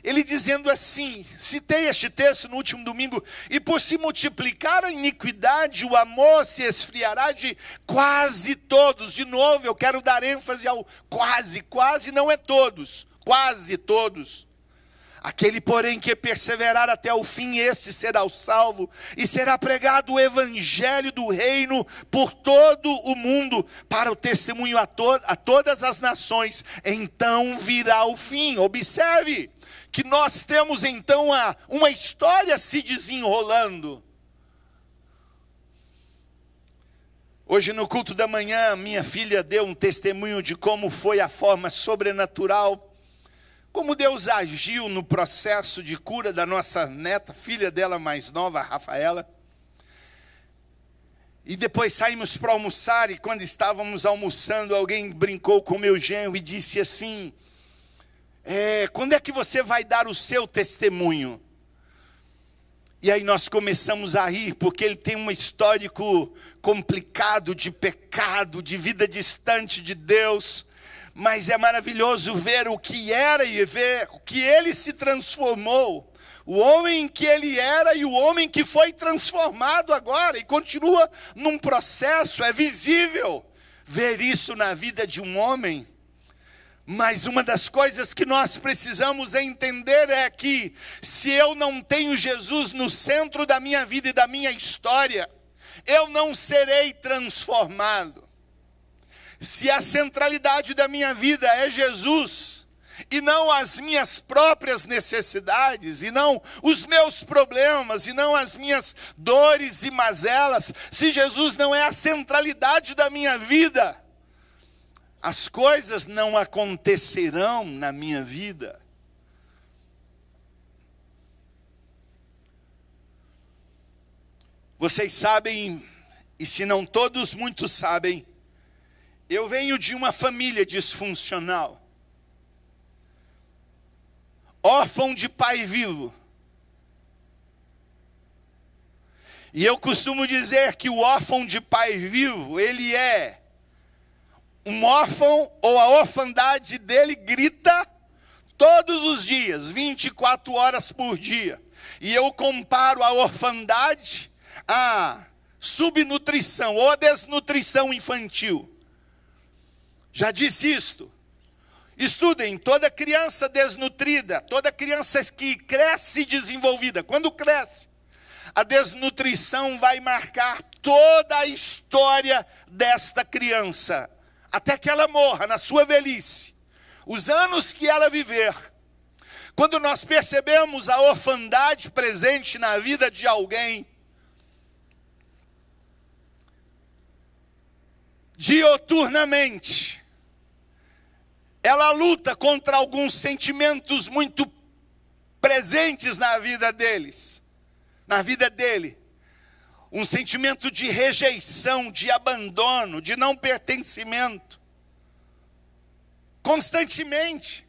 ele dizendo assim, citei este texto no último domingo: e por se multiplicar a iniquidade, o amor se esfriará de quase todos. De novo, eu quero dar ênfase ao quase, quase não é todos, quase todos. Aquele, porém, que perseverar até o fim, este será o salvo, e será pregado o evangelho do reino por todo o mundo, para o testemunho a todas as nações, então virá o fim. Observe que nós temos então uma história se desenrolando. Hoje no culto da manhã, minha filha deu um testemunho de como foi a forma sobrenatural, como Deus agiu no processo de cura da nossa neta, filha dela mais nova, a Rafaela. E depois saímos para almoçar, e quando estávamos almoçando, alguém brincou com o meu genro e disse assim: quando é que você vai dar o seu testemunho? E aí nós começamos a rir, porque ele tem um histórico complicado de pecado, de vida distante de Deus. Mas é maravilhoso ver o que era e ver o que ele se transformou. O homem que ele era e o homem que foi transformado agora. E continua num processo, é visível ver isso na vida de um homem. Mas uma das coisas que nós precisamos entender é que se eu não tenho Jesus no centro da minha vida e da minha história, eu não serei transformado. Se a centralidade da minha vida é Jesus, e não as minhas próprias necessidades, e não os meus problemas, e não as minhas dores e mazelas, se Jesus não é a centralidade da minha vida, as coisas não acontecerão na minha vida. Vocês sabem, e se não todos, muitos sabem, eu venho de uma família disfuncional, órfão de pai vivo. E eu costumo dizer que o órfão de pai vivo, ele é um órfão, ou a orfandade dele grita todos os dias, 24 horas por dia. E eu comparo a orfandade à subnutrição, ou a desnutrição infantil. Já disse isto. Estudem, toda criança desnutrida, toda criança que cresce desenvolvida, quando cresce, a desnutrição vai marcar toda a história desta criança, até que ela morra na sua velhice, os anos que ela viver. Quando nós percebemos a orfandade presente na vida de alguém, dioturnamente, ela luta contra alguns sentimentos muito presentes na vida deles, na vida dele. Um sentimento de rejeição, de abandono, de não pertencimento. Constantemente.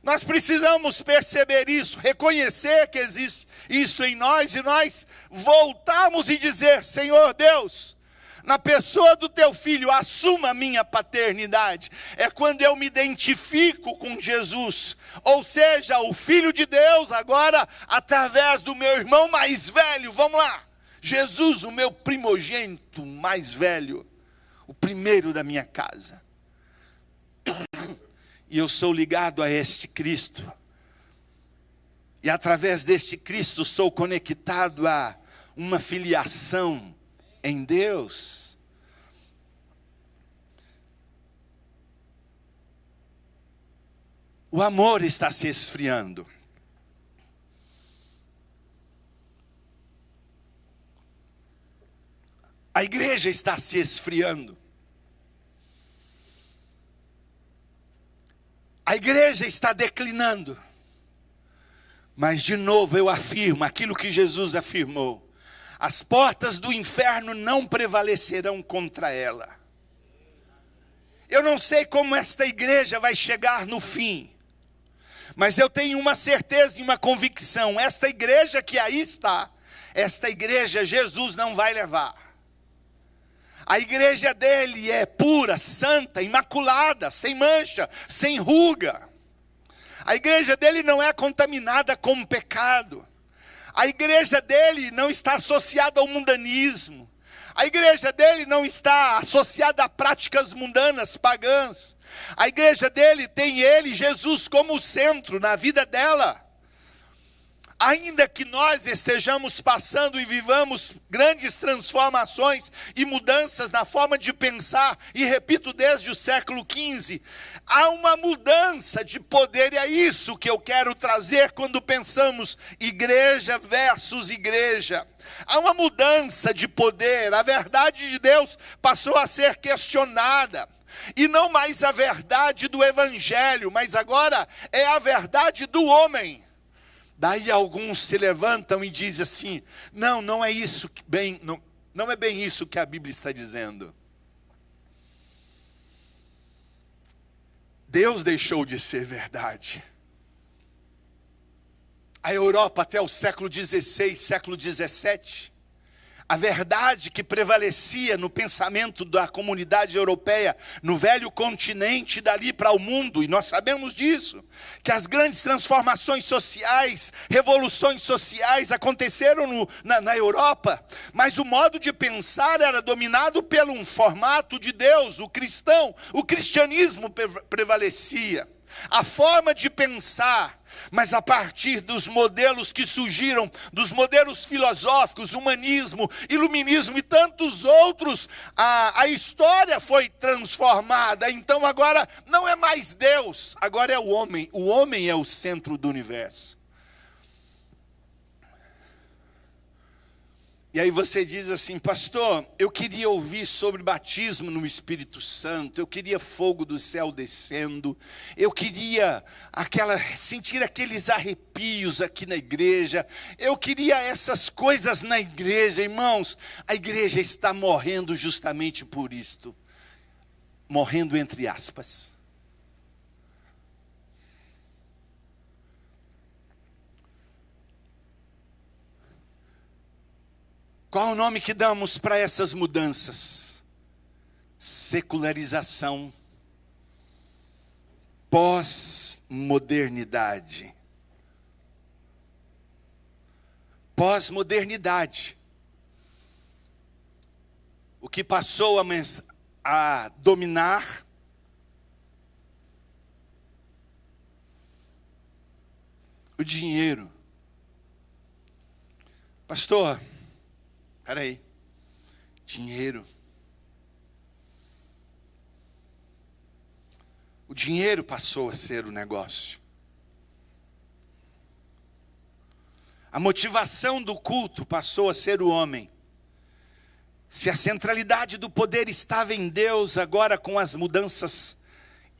Nós precisamos perceber isso, reconhecer que existe isto em nós, e nós voltarmos e dizer: Senhor Deus, na pessoa do teu filho, assuma a minha paternidade. É quando eu me identifico com Jesus, ou seja, o Filho de Deus, agora através do meu irmão mais velho. Vamos lá, Jesus, o meu primogênito mais velho, o primeiro da minha casa. E eu sou ligado a este Cristo, e através deste Cristo sou conectado a uma filiação em Deus. O amor está se esfriando. A igreja está se esfriando. A igreja está declinando. Mas de novo eu afirmo aquilo que Jesus afirmou: as portas do inferno não prevalecerão contra ela. Eu não sei como esta igreja vai chegar no fim, mas eu tenho uma certeza e uma convicção: esta igreja que aí está, esta igreja Jesus não vai levar. A igreja dele é pura, santa, imaculada, sem mancha, sem ruga. A igreja dele não é contaminada com pecado. A igreja dele não está associada ao mundanismo. A igreja dele não está associada a práticas mundanas, pagãs. A igreja dele tem ele, Jesus, como centro na vida dela. Ainda que nós estejamos passando e vivamos grandes transformações e mudanças na forma de pensar, e repito, desde o século XV, há uma mudança de poder, e é isso que eu quero trazer quando pensamos igreja versus igreja. Há uma mudança de poder, a verdade de Deus passou a ser questionada. E não mais a verdade do evangelho, mas agora é a verdade do homem. Daí alguns se levantam e dizem assim: não é isso bem, não é bem isso que a Bíblia está dizendo. Deus deixou de ser verdade. A Europa até o século XVI, século XVII, a verdade que prevalecia no pensamento da comunidade europeia, no velho continente, dali para o mundo, e nós sabemos disso, que as grandes transformações sociais, revoluções sociais aconteceram na Europa, mas o modo de pensar era dominado por um formato de Deus, o cristão, o cristianismo prevalecia. A forma de pensar, mas a partir dos modelos que surgiram, dos modelos filosóficos, humanismo, iluminismo e tantos outros, a história foi transformada. Então agora não é mais Deus, agora é o homem é o centro do universo. E aí você diz assim: pastor, eu queria ouvir sobre batismo no Espírito Santo, eu queria fogo do céu descendo, eu queria sentir aqueles arrepios aqui na igreja, eu queria essas coisas na igreja. Irmãos, a igreja está morrendo justamente por isto, morrendo entre aspas. Qual o nome que damos para essas mudanças? Secularização, pós-modernidade. Pós-modernidade. O que passou a dominar o dinheiro. Pastor, espera aí, dinheiro. O dinheiro passou a ser o negócio. A motivação do culto passou a ser o homem. Se a centralidade do poder estava em Deus, agora com as mudanças,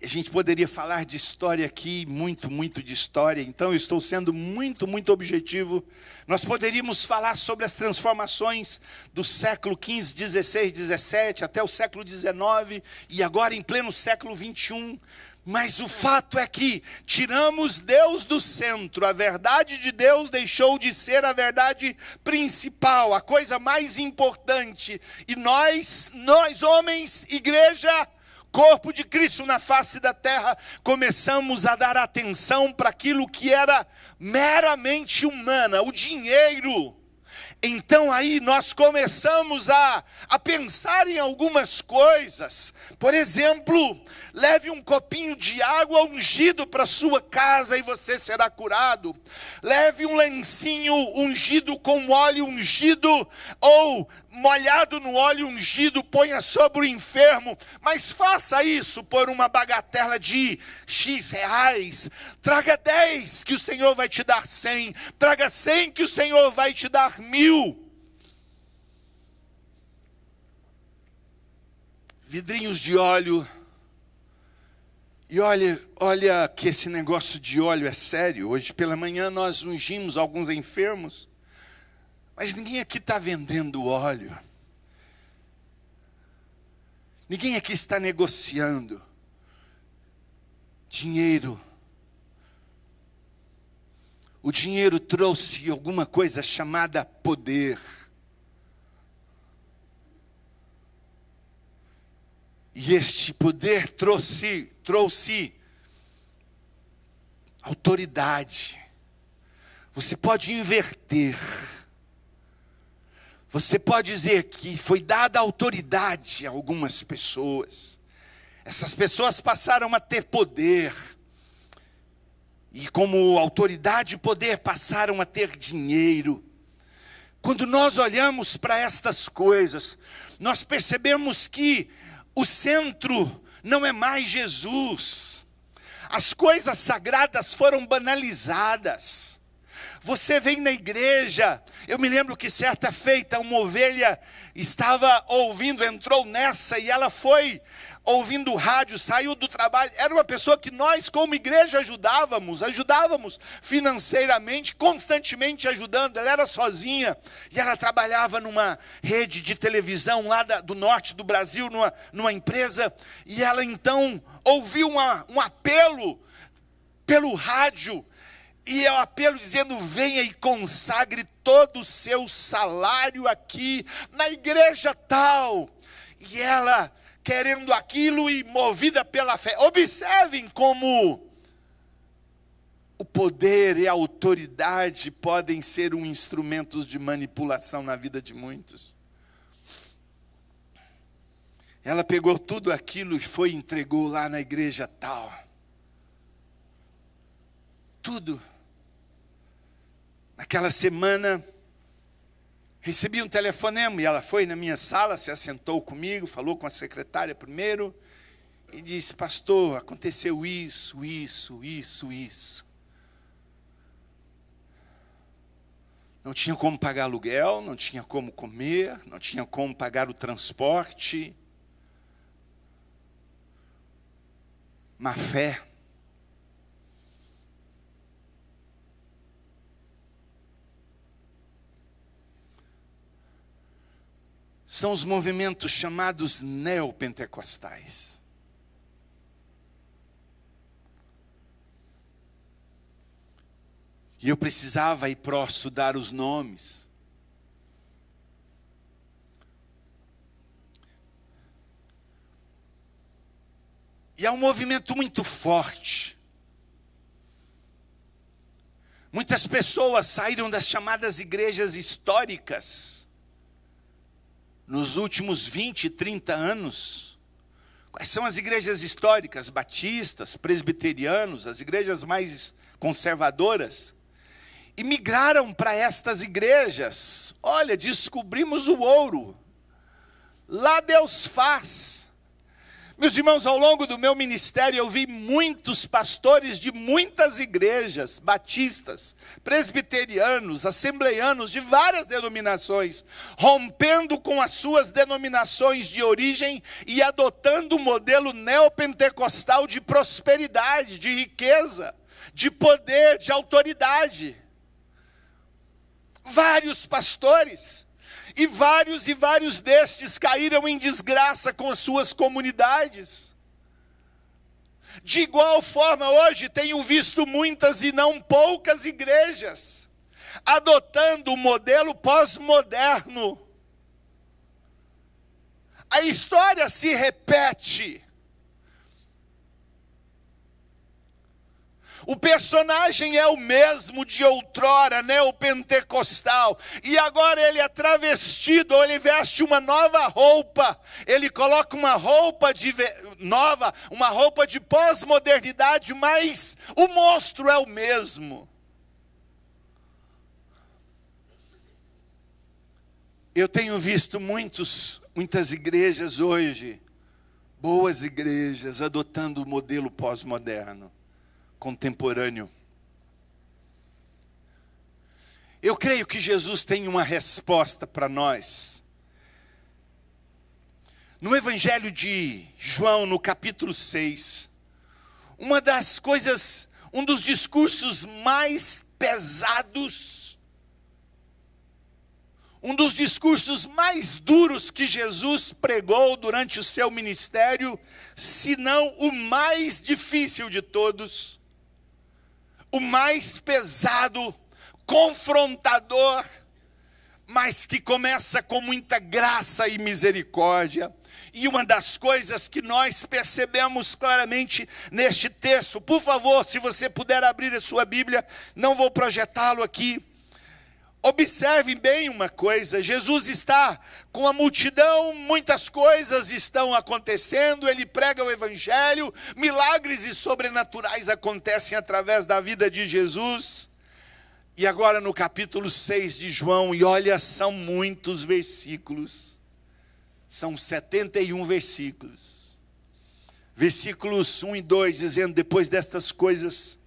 a gente poderia falar de história aqui, muito de história, então eu estou sendo muito objetivo. Nós poderíamos falar sobre as transformações do século XV, XVI, XVII, até o século XIX, e agora em pleno século XXI. Mas o fato é que tiramos Deus do centro, a verdade de Deus deixou de ser a verdade principal, a coisa mais importante. E nós homens, igreja, corpo de Cristo na face da terra, começamos a dar atenção para aquilo que era meramente humana, o dinheiro. Então aí nós começamos a pensar em algumas coisas. Por exemplo, leve um copinho de água ungido para sua casa e você será curado. Leve um lencinho ungido com óleo ungido, ou molhado no óleo ungido, ponha sobre o enfermo. Mas faça isso por uma bagatela de X reais. Traga 10 que o Senhor vai te dar 100. Traga 100 que o Senhor vai te dar 1000. vidrinhos de óleo. E olha que esse negócio de óleo é sério. Hoje pela manhã nós ungimos alguns enfermos, mas ninguém aqui está vendendo óleo. Ninguém aqui está negociando dinheiro. O dinheiro trouxe alguma coisa chamada poder. E este poder trouxe autoridade. Você pode inverter. Você pode dizer que foi dada autoridade a algumas pessoas. Essas pessoas passaram a ter poder. E como autoridade e poder passaram a ter dinheiro. Quando nós olhamos para estas coisas, nós percebemos que o centro não é mais Jesus. As coisas sagradas foram banalizadas. Você vem na igreja, eu me lembro que certa feita uma ovelha estava ouvindo, entrou nessa e ela foi ouvindo o rádio, saiu do trabalho. Era uma pessoa que nós como igreja ajudávamos financeiramente, constantemente ajudando. Ela era sozinha e ela trabalhava numa rede de televisão lá do norte do Brasil, numa empresa. E ela então ouviu um apelo pelo rádio. E é o apelo dizendo: venha e consagre todo o seu salário aqui na igreja tal. E ela querendo aquilo e movida pela fé. Observem como o poder e a autoridade podem ser instrumentos de manipulação na vida de muitos. Ela pegou tudo aquilo e foi e entregou lá na igreja tal. Tudo. Naquela semana, recebi um telefonema e ela foi na minha sala, se assentou comigo, falou com a secretária primeiro e disse: pastor, aconteceu isso. Não tinha como pagar aluguel, não tinha como comer, não tinha como pagar o transporte. Má fé. São os movimentos chamados neopentecostais. E eu precisava e posso dar os nomes. E é um movimento muito forte. Muitas pessoas saíram das chamadas igrejas históricas nos últimos 20, 30 anos. Quais são as igrejas históricas? Batistas, presbiterianos, as igrejas mais conservadoras. E migraram para estas igrejas. Olha, descobrimos o ouro. Lá Deus faz. Meus irmãos, ao longo do meu ministério, eu vi muitos pastores de muitas igrejas, batistas, presbiterianos, assembleianos, de várias denominações, rompendo com as suas denominações de origem e adotando um modelo neopentecostal de prosperidade, de riqueza, de poder, de autoridade. Vários pastores. E vários destes caíram em desgraça com as suas comunidades. De igual forma, hoje tenho visto muitas e não poucas igrejas adotando o modelo pós-moderno. A história se repete. O personagem é o mesmo de outrora, neopentecostal. E agora ele é travestido, ou ele veste uma nova roupa. Ele coloca uma roupa nova, uma roupa de pós-modernidade, mas o monstro é o mesmo. Eu tenho visto muitas igrejas hoje, boas igrejas, adotando o modelo pós-moderno, contemporâneo. Eu creio que Jesus tem uma resposta para nós. No Evangelho de João, no capítulo 6, uma das coisas, um dos discursos mais pesados, um dos discursos mais duros que Jesus pregou durante o seu ministério, se não o mais difícil de todos, o mais pesado, confrontador, mas que começa com muita graça e misericórdia. E uma das coisas que nós percebemos claramente neste texto, por favor, se você puder abrir a sua Bíblia, não vou projetá-lo aqui. Observe bem uma coisa, Jesus está com a multidão, muitas coisas estão acontecendo, ele prega o Evangelho, milagres e sobrenaturais acontecem através da vida de Jesus. E agora no capítulo 6 de João, e olha, são muitos versículos, são 71 versículos. Versículos 1 e 2, dizendo: depois destas coisas,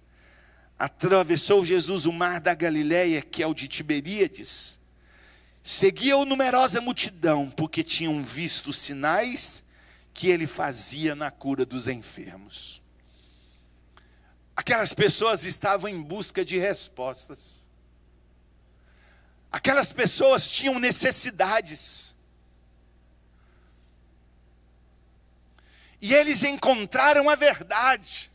atravessou Jesus o mar da Galileia, que é o de Tiberíades. Seguia-o numerosa multidão, porque tinham visto os sinais que ele fazia na cura dos enfermos. Aquelas pessoas estavam em busca de respostas. Aquelas pessoas tinham necessidades. E eles encontraram a verdade.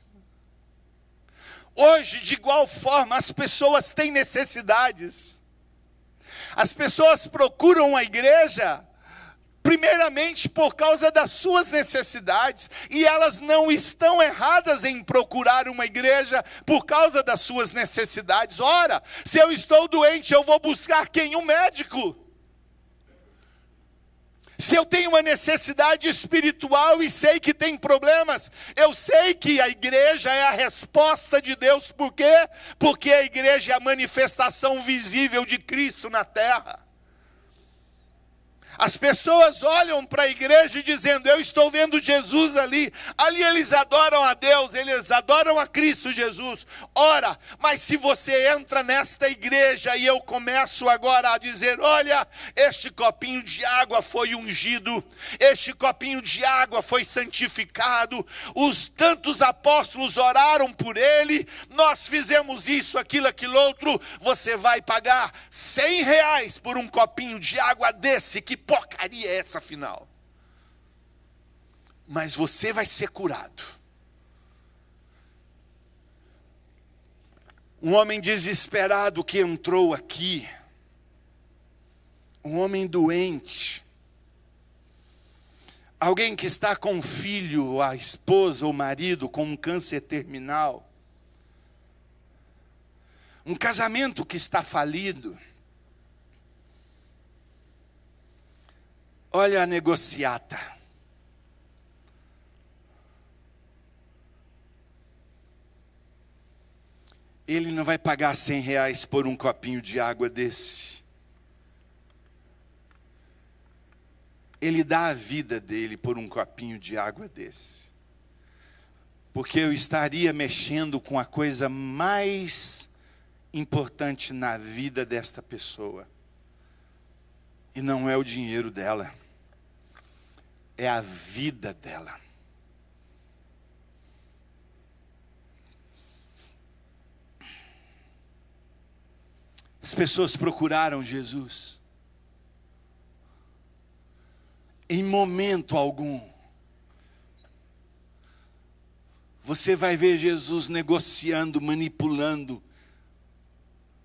Hoje, de igual forma, as pessoas têm necessidades. As pessoas procuram a igreja, primeiramente por causa das suas necessidades. E elas não estão erradas em procurar uma igreja por causa das suas necessidades. Ora, se eu estou doente, eu vou buscar quem? Um médico. Se eu tenho uma necessidade espiritual e sei que tem problemas, eu sei que a igreja é a resposta de Deus. Por quê? Porque a igreja é a manifestação visível de Cristo na terra. As pessoas olham para a igreja dizendo: eu estou vendo Jesus ali. Ali eles adoram a Deus, eles adoram a Cristo Jesus. Ora, mas se você entra nesta igreja e eu começo agora a dizer: olha, este copinho de água foi ungido, este copinho de água foi santificado, os tantos apóstolos oraram por ele, nós fizemos isso, aquilo, aquilo outro, você vai pagar R$100 por um copinho de água desse. Que porcaria é essa afinal? Mas você vai ser curado. Um homem desesperado que entrou aqui, um homem doente, alguém que está com um filho, a esposa ou marido com um câncer terminal, um casamento que está falido. Olha a negociata. Ele não vai pagar R$100 por um copinho de água desse. Ele dá a vida dele por um copinho de água desse. Porque eu estaria mexendo com a coisa mais importante na vida desta pessoa. E não é o dinheiro dela. É a vida dela. As pessoas procuraram Jesus. Em momento algum, você vai ver Jesus negociando, manipulando,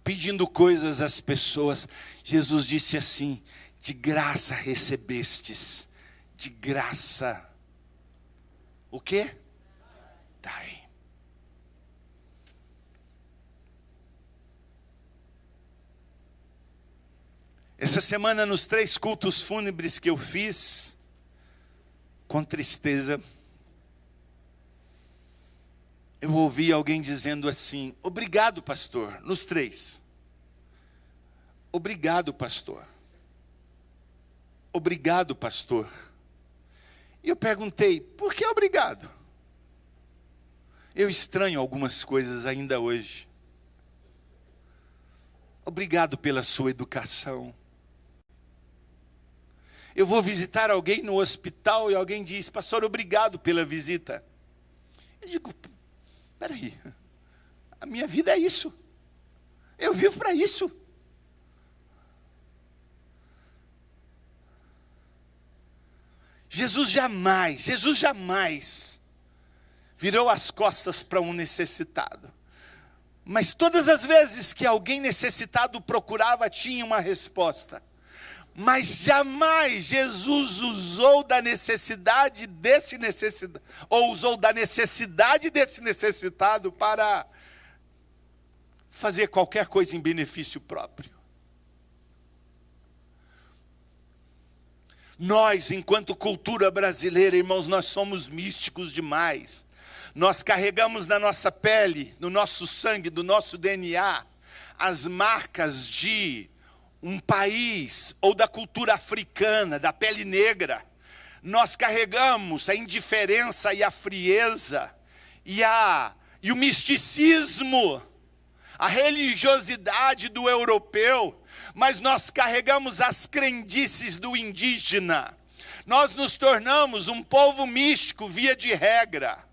pedindo coisas às pessoas. Jesus disse assim: de graça recebestes, de graça, o quê? Dai. Essa semana, nos 3 cultos fúnebres que eu fiz, com tristeza, eu ouvi alguém dizendo assim: obrigado, pastor, nos 3. Obrigado, pastor. Obrigado, pastor. E eu perguntei: por que obrigado? Eu estranho algumas coisas ainda hoje. Obrigado pela sua educação. Eu vou visitar alguém no hospital e alguém diz: pastor, obrigado pela visita. Eu digo: peraí, a minha vida é isso. Eu vivo para isso. Jesus jamais virou as costas para um necessitado. Mas todas as vezes que alguém necessitado procurava, tinha uma resposta. Mas jamais Jesus usou da necessidade desse necessitado, ou usou da necessidade desse necessitado para fazer qualquer coisa em benefício próprio. Nós, enquanto cultura brasileira, irmãos, nós somos místicos demais. Nós carregamos na nossa pele, no nosso sangue, do nosso DNA, as marcas de um país, ou da cultura africana, da pele negra. Nós carregamos a indiferença e a frieza, e o misticismo, a religiosidade do europeu, mas nós carregamos as crendices do indígena. Nós nos tornamos um povo místico via de regra.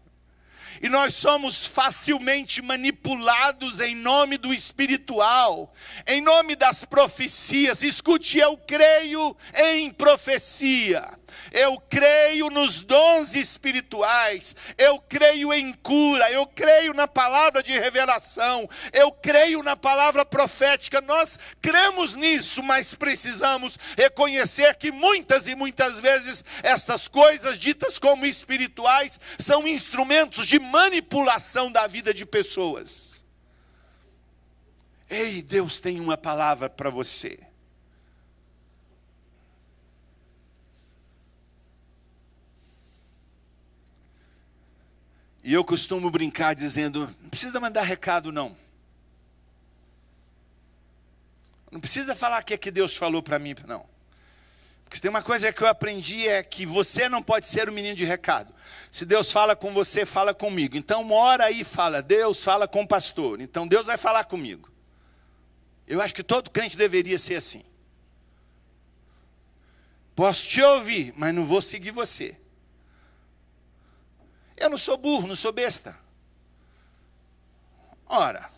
E nós somos facilmente manipulados em nome do espiritual, em nome das profecias. Escute, eu creio em profecia, eu creio nos dons espirituais, eu creio em cura, eu creio na palavra de revelação, eu creio na palavra profética. Nós cremos nisso, mas precisamos reconhecer que muitas e muitas vezes estas coisas ditas como espirituais são instrumentos de manipulação da vida de pessoas. Ei, Deus tem uma palavra para você. E eu costumo brincar dizendo: não precisa mandar recado não. Não precisa falar o que é que Deus falou para mim, não. Porque tem uma coisa que eu aprendi, é que você não pode ser o menino de recado. Se Deus fala com você, fala comigo. Então uma hora aí fala: Deus fala com o pastor, então Deus vai falar comigo. Eu acho que todo crente deveria ser assim. Posso te ouvir, mas não vou seguir você. Eu não sou burro, não sou besta. Ora,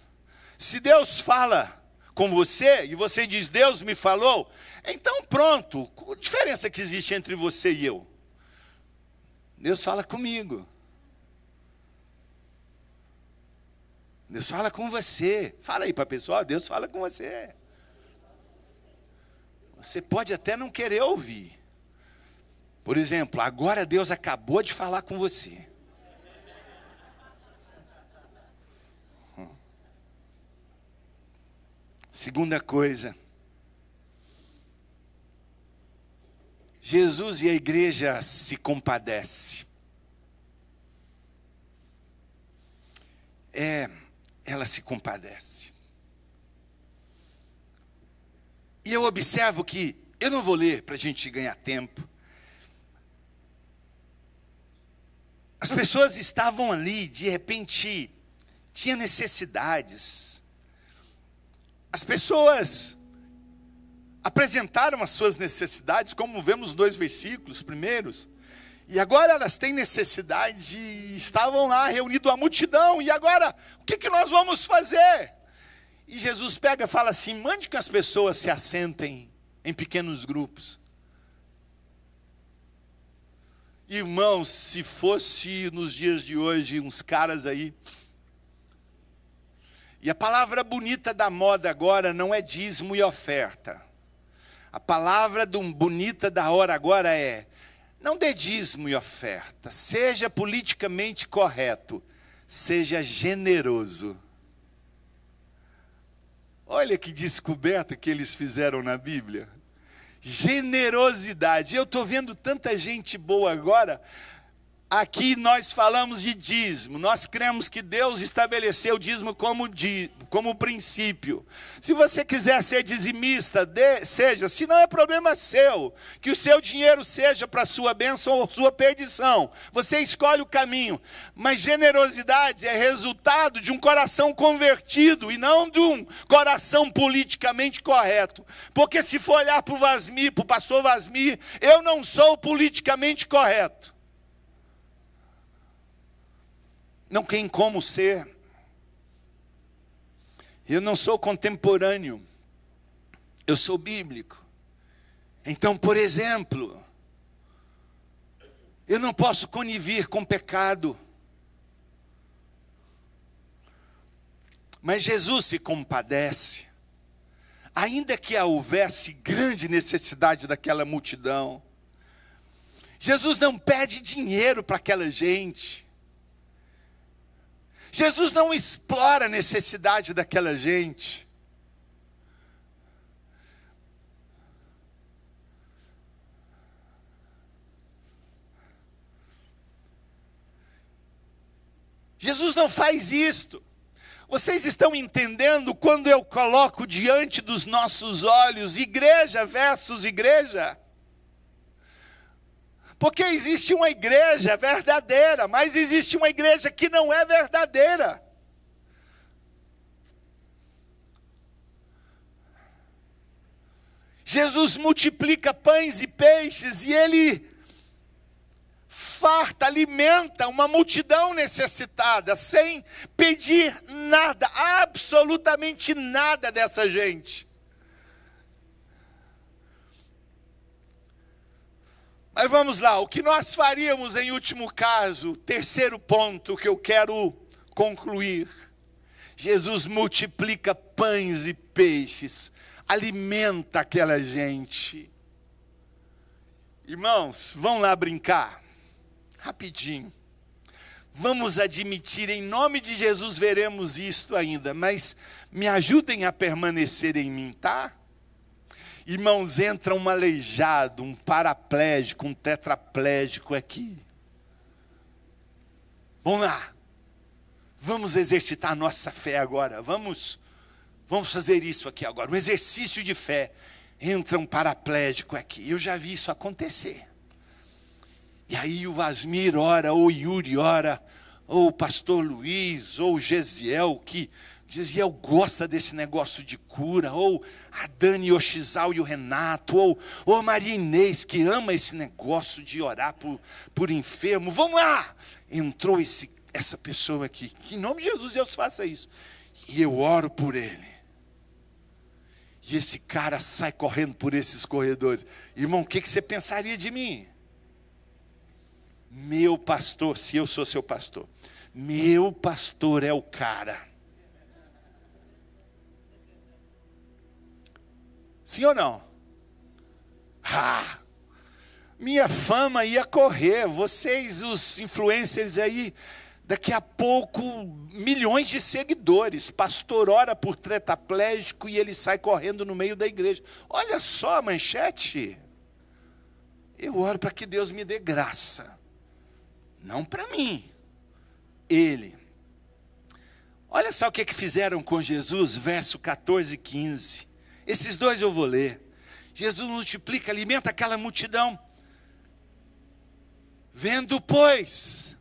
se Deus fala com você, e você diz: Deus me falou, então pronto, qual a diferença que existe entre você e eu? Deus fala comigo. Deus fala com você. Fala aí para a pessoa: Deus fala com você. Você pode até não querer ouvir. Por exemplo, agora Deus acabou de falar com você. Segunda coisa, Jesus e a igreja se compadece. Ela se compadece. E eu observo que, eu não vou ler para a gente ganhar tempo. As pessoas estavam ali, de repente, tinha necessidades. As pessoas apresentaram as suas necessidades, como vemos 2 versículos primeiros, e agora elas têm necessidade, e estavam lá reunidos a multidão, e agora, o que nós vamos fazer? E Jesus pega e fala assim: mande que as pessoas se assentem em pequenos grupos. Irmãos, se fosse nos dias de hoje, uns caras aí, e a palavra bonita da moda agora não é dízimo e oferta. A palavra bonita da hora agora é: não dê dízimo e oferta. Seja politicamente correto. Seja generoso. Olha que descoberta que eles fizeram na Bíblia. Generosidade. Eu estou vendo tanta gente boa agora. Aqui nós falamos de dízimo. Nós cremos que Deus estabeleceu o dízimo como princípio. Se você quiser ser dizimista, seja, se não é problema seu, que o seu dinheiro seja para sua bênção ou sua perdição. Você escolhe o caminho, mas generosidade é resultado de um coração convertido e não de um coração politicamente correto. Porque se for olhar para o Vasmi, para o pastor Vasmi, eu não sou politicamente correto. Não tem como ser. Eu não sou contemporâneo. Eu sou bíblico. Então, por exemplo, eu não posso conivir com pecado. Mas Jesus se compadece. Ainda que houvesse grande necessidade daquela multidão. Jesus não pede dinheiro para aquela gente. Jesus não explora a necessidade daquela gente. Jesus não faz isto. Vocês estão entendendo quando eu coloco diante dos nossos olhos igreja versus igreja? Porque existe uma igreja verdadeira, mas existe uma igreja que não é verdadeira. Jesus multiplica pães e peixes e ele farta, alimenta uma multidão necessitada, sem pedir nada, absolutamente nada dessa gente. Mas vamos lá, o que nós faríamos em último caso, terceiro ponto que eu quero concluir. Jesus multiplica pães e peixes, alimenta aquela gente. Irmãos, vão lá brincar, rapidinho. Vamos admitir, em nome de Jesus veremos isto ainda, mas me ajudem a permanecer em mim, tá? Irmãos, entra um aleijado, um paraplégico, um tetraplégico aqui. Vamos lá. Vamos exercitar a nossa fé agora. Vamos fazer isso aqui agora. Um exercício de fé. Entra um paraplégico aqui. Eu já vi isso acontecer. E aí o Vasmir ora, ou o Yuri ora, ou o pastor Luiz, ou o Gesiel, que Gesiel gosta desse negócio de cura, ou a Dani Oshizal e o Renato, ou a Maria Inês, que ama esse negócio de orar por enfermo. Vamos lá! Entrou essa pessoa aqui, que em nome de Jesus Deus faça isso. E eu oro por ele. E esse cara sai correndo por esses corredores. Irmão, o que você pensaria de mim? Meu pastor, se eu sou seu pastor, meu pastor é o cara. Sim ou não? Minha fama ia correr. Vocês, os influencers aí, daqui a pouco, milhões de seguidores. Pastor ora por tetraplégico e ele sai correndo no meio da igreja. Olha só a manchete. Eu oro para que Deus me dê graça. Não para mim. Ele. Olha só o que fizeram com Jesus, verso 14 e 15. Esses dois eu vou ler. Jesus multiplica, alimenta aquela multidão. Vendo, pois,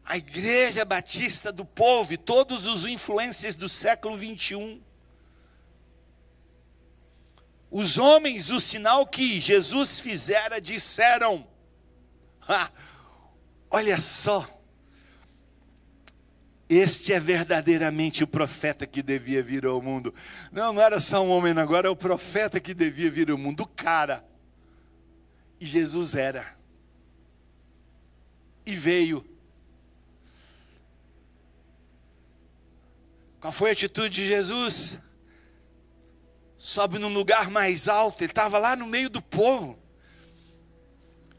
a igreja batista do povo e todos os influencers do século 21. Os homens, o sinal que Jesus fizera, disseram. Olha só. Este é verdadeiramente o profeta que devia vir ao mundo. Não era só um homem, agora é o profeta que devia vir ao mundo. O cara. E Jesus era. E veio. Qual foi a atitude de Jesus? Sobe num lugar mais alto. Ele estava lá no meio do povo.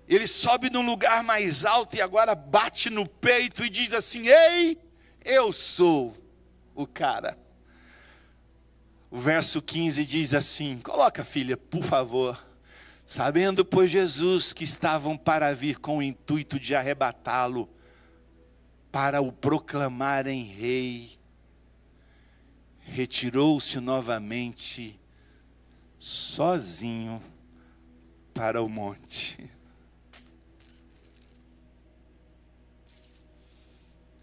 Ele sobe num lugar mais alto e agora bate no peito e diz assim: ei! Eu sou o cara. O verso 15 diz assim, coloca, filha, por favor. Sabendo, pois, Jesus, que estavam para vir com o intuito de arrebatá-lo, para o proclamarem rei. retirou-se novamente sozinho para o monte.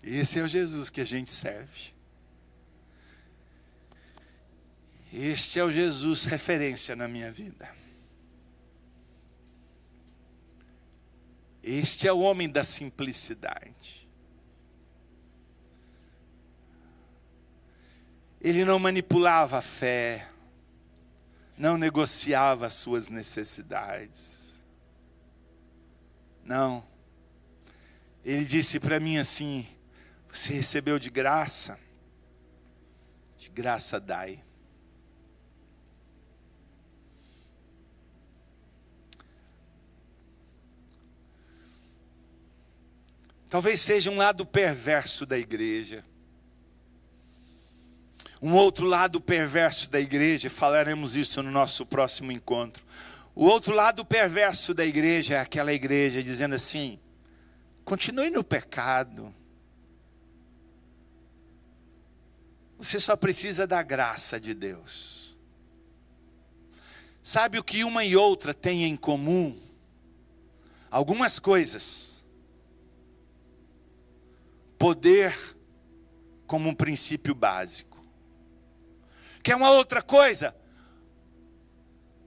Esse é o Jesus que a gente serve. Este é o Jesus referência na minha vida. Este é o homem da simplicidade. Ele não manipulava a fé, não negociava as suas necessidades. Não. Ele disse para mim assim: você recebeu de graça dai. Talvez seja um lado perverso da igreja. Um outro lado perverso da igreja, falaremos isso no nosso próximo encontro. O outro lado perverso da igreja é aquela igreja dizendo assim: continue no pecado. Você só precisa da graça de Deus. Sabe o que uma e outra têm em comum? Algumas coisas. Poder como um princípio básico. Quer uma outra coisa?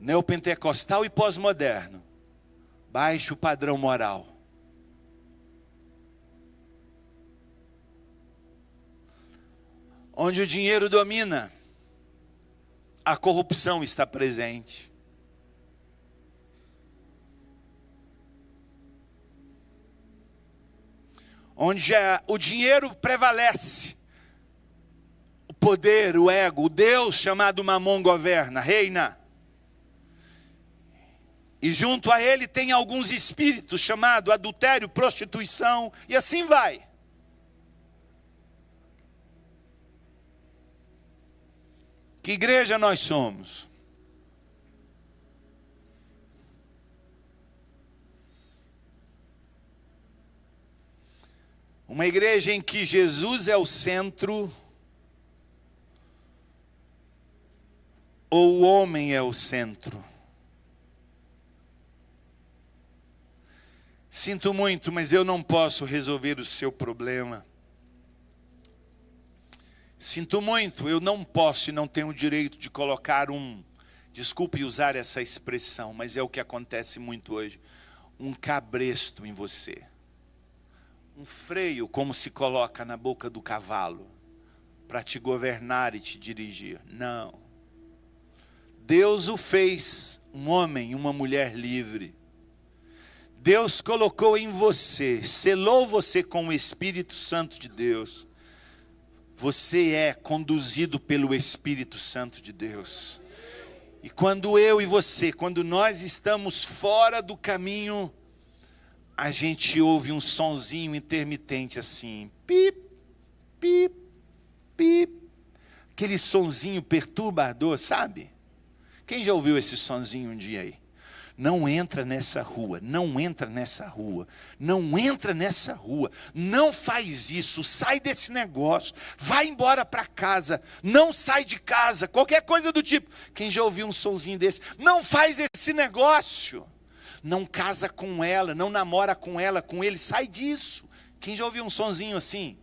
Neopentecostal e pós-moderno. Baixo padrão moral. Onde o dinheiro domina, a corrupção está presente. Onde o dinheiro prevalece, o poder, o ego, o Deus chamado Mamon governa, reina. E junto a ele tem alguns espíritos chamados adultério, prostituição, e assim vai. Que igreja nós somos? Uma igreja em que Jesus é o centro, ou o homem é o centro? Sinto muito, mas eu não posso resolver o seu problema. Sinto muito, eu não posso e não tenho o direito de colocar desculpe usar essa expressão, mas é o que acontece muito hoje, um cabresto em você. Um freio como se coloca na boca do cavalo, para te governar e te dirigir. Não. Deus o fez um homem e uma mulher livre. Deus colocou em você, selou você com o Espírito Santo de Deus. Você é conduzido pelo Espírito Santo de Deus. E quando eu e você, quando nós estamos fora do caminho, a gente ouve um sonzinho intermitente assim, pip, pip, pip. Aquele sonzinho perturbador, sabe? Quem já ouviu esse sonzinho um dia aí? Não entra nessa rua, não entra nessa rua, não entra nessa rua, não faz isso, sai desse negócio, vai embora para casa, não sai de casa, qualquer coisa do tipo. Quem já ouviu um sonzinho desse? Não faz esse negócio, não casa com ela, não namora com ela, com ele, sai disso. Quem já ouviu um sonzinho assim?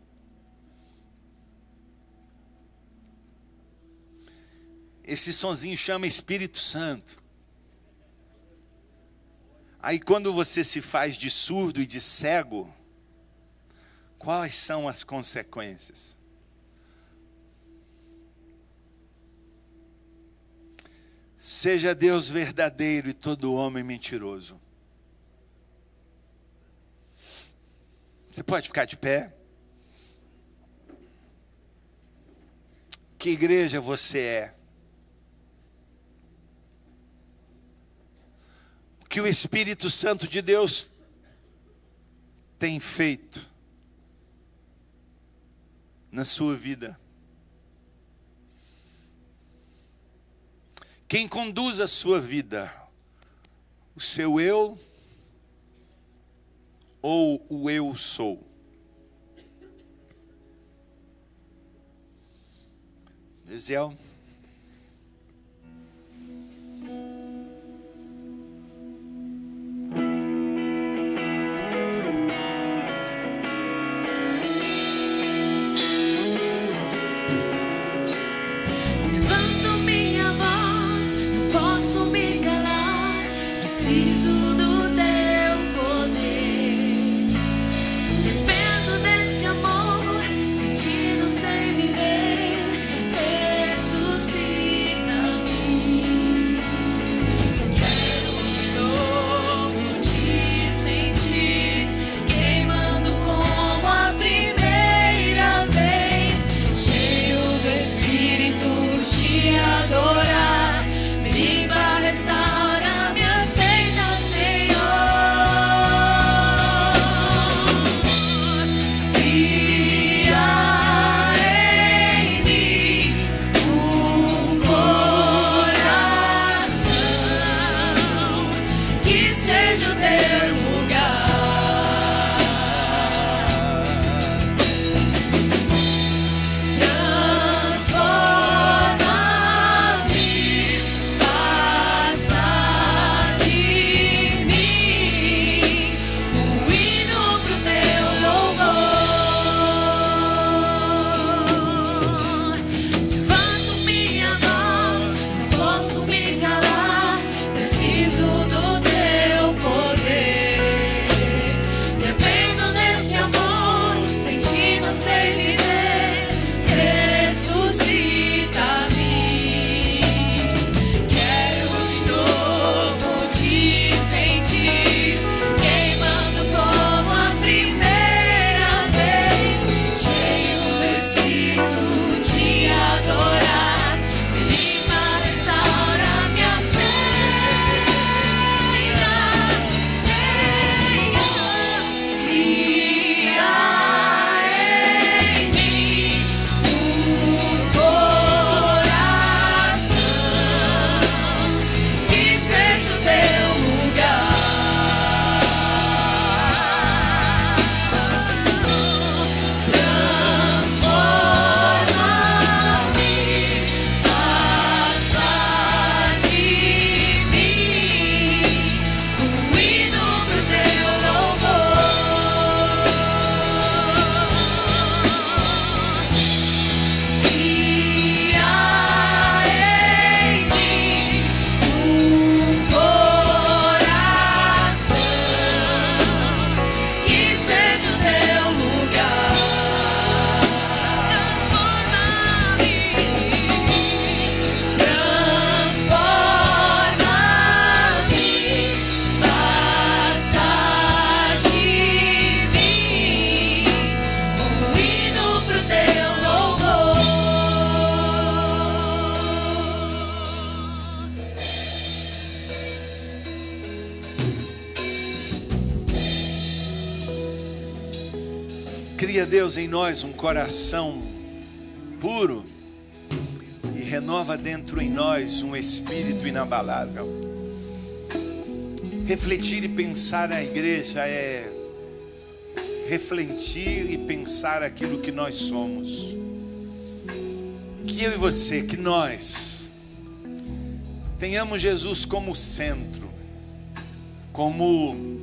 Esse sonzinho chama Espírito Santo. Aí quando você se faz de surdo e de cego, quais são as consequências? Seja Deus verdadeiro e todo homem mentiroso. Você pode ficar de pé? Que igreja você é? O que o Espírito Santo de Deus tem feito na sua vida? Quem conduz a sua vida? O seu eu ou o eu sou? Gesiel. Levanto minha voz, não posso me calar. Preciso do teu poder. Dependo desse amor, sentindo sem viver. Ressuscita-me. Quero de novo te sentir, queimando como a primeira vez. Cheio do Espírito, te adorar. Me limpa, restaura, me aceita, Senhor. Cria em mim um coração que seja o teu lugar. Transforma-me, faça de mim um hino pro teu louvor. Levanto minha voz, não posso me calar. Preciso do teu poder. Dependo desse amor, sentindo sem viver. Ressuscita-me. Quero de novo te sentir, queimando como a primeira vez. Cheio do Espírito, te adorar. Me limpa, restaura, me aceita, Senhor. Cria em mim um coração que seja o teu lugar. Transforma-me, faça de mim um hino pro teu louvor. Cria em mim um coração que seja o teu lugar. Transforma-me, faça de mim um hino pro teu louvor. Cria, Deus, em nós um coração puro e renova dentro em nós um espírito inabalável. Refletir e pensar a igreja é refletir e pensar aquilo que nós somos. Que eu e você, que nós tenhamos Jesus como centro, como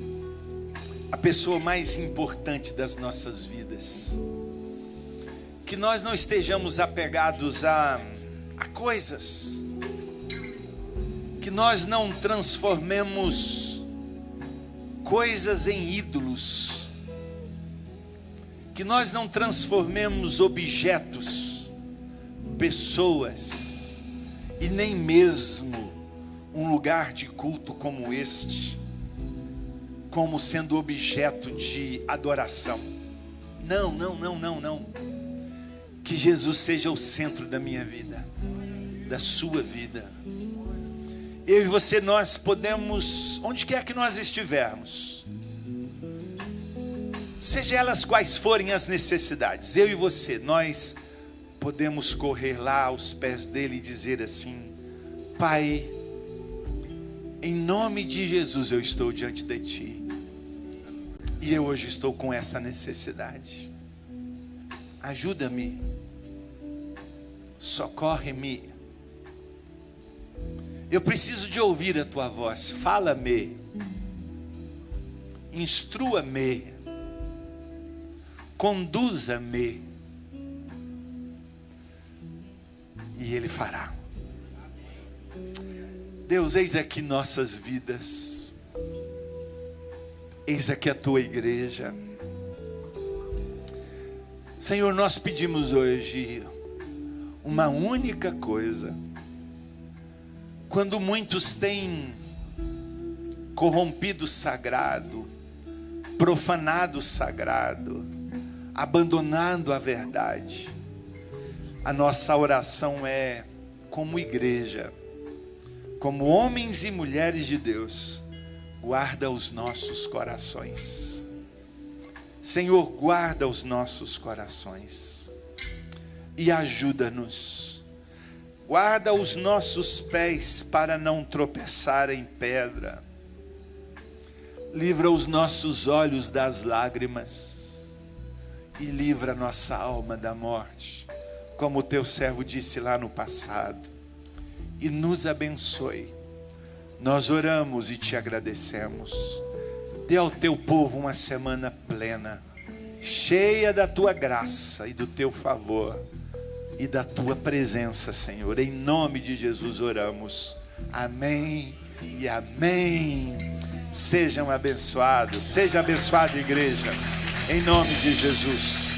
a pessoa mais importante das nossas vidas. Que nós não estejamos apegados a coisas. Que nós não transformemos coisas em ídolos. Que nós não transformemos objetos, pessoas e nem mesmo um lugar de culto como este como sendo objeto de adoração. Não. Que Jesus seja o centro da minha vida, da sua vida. Eu e você, nós podemos, onde quer que nós estivermos, seja elas quais forem as necessidades, eu e você, nós podemos correr lá aos pés dele e dizer assim: Pai, em nome de Jesus eu estou diante de ti. E eu hoje estou com essa necessidade. Ajuda-me. socorre-me. Eu preciso de ouvir a tua voz, fala-me, instrua-me, conduza-me, e Ele fará. Deus, eis aqui nossas vidas, eis aqui a tua igreja. Senhor, nós pedimos hoje uma única coisa. Quando muitos têm corrompido o sagrado, profanado o sagrado, abandonando a verdade, a nossa oração é, como igreja, como homens e mulheres de Deus, guarda os nossos corações. Senhor, guarda os nossos corações e ajuda-nos. Guarda os nossos pés para não tropeçar em pedra. Livra os nossos olhos das lágrimas e livra nossa alma da morte, como o teu servo disse lá no passado. E nos abençoe. Nós oramos e te agradecemos. Dê ao teu povo uma semana plena, cheia da tua graça e do teu favor e da tua presença, Senhor. Em nome de Jesus oramos. Amém e amém. Sejam abençoados. Seja abençoada, igreja. Em nome de Jesus.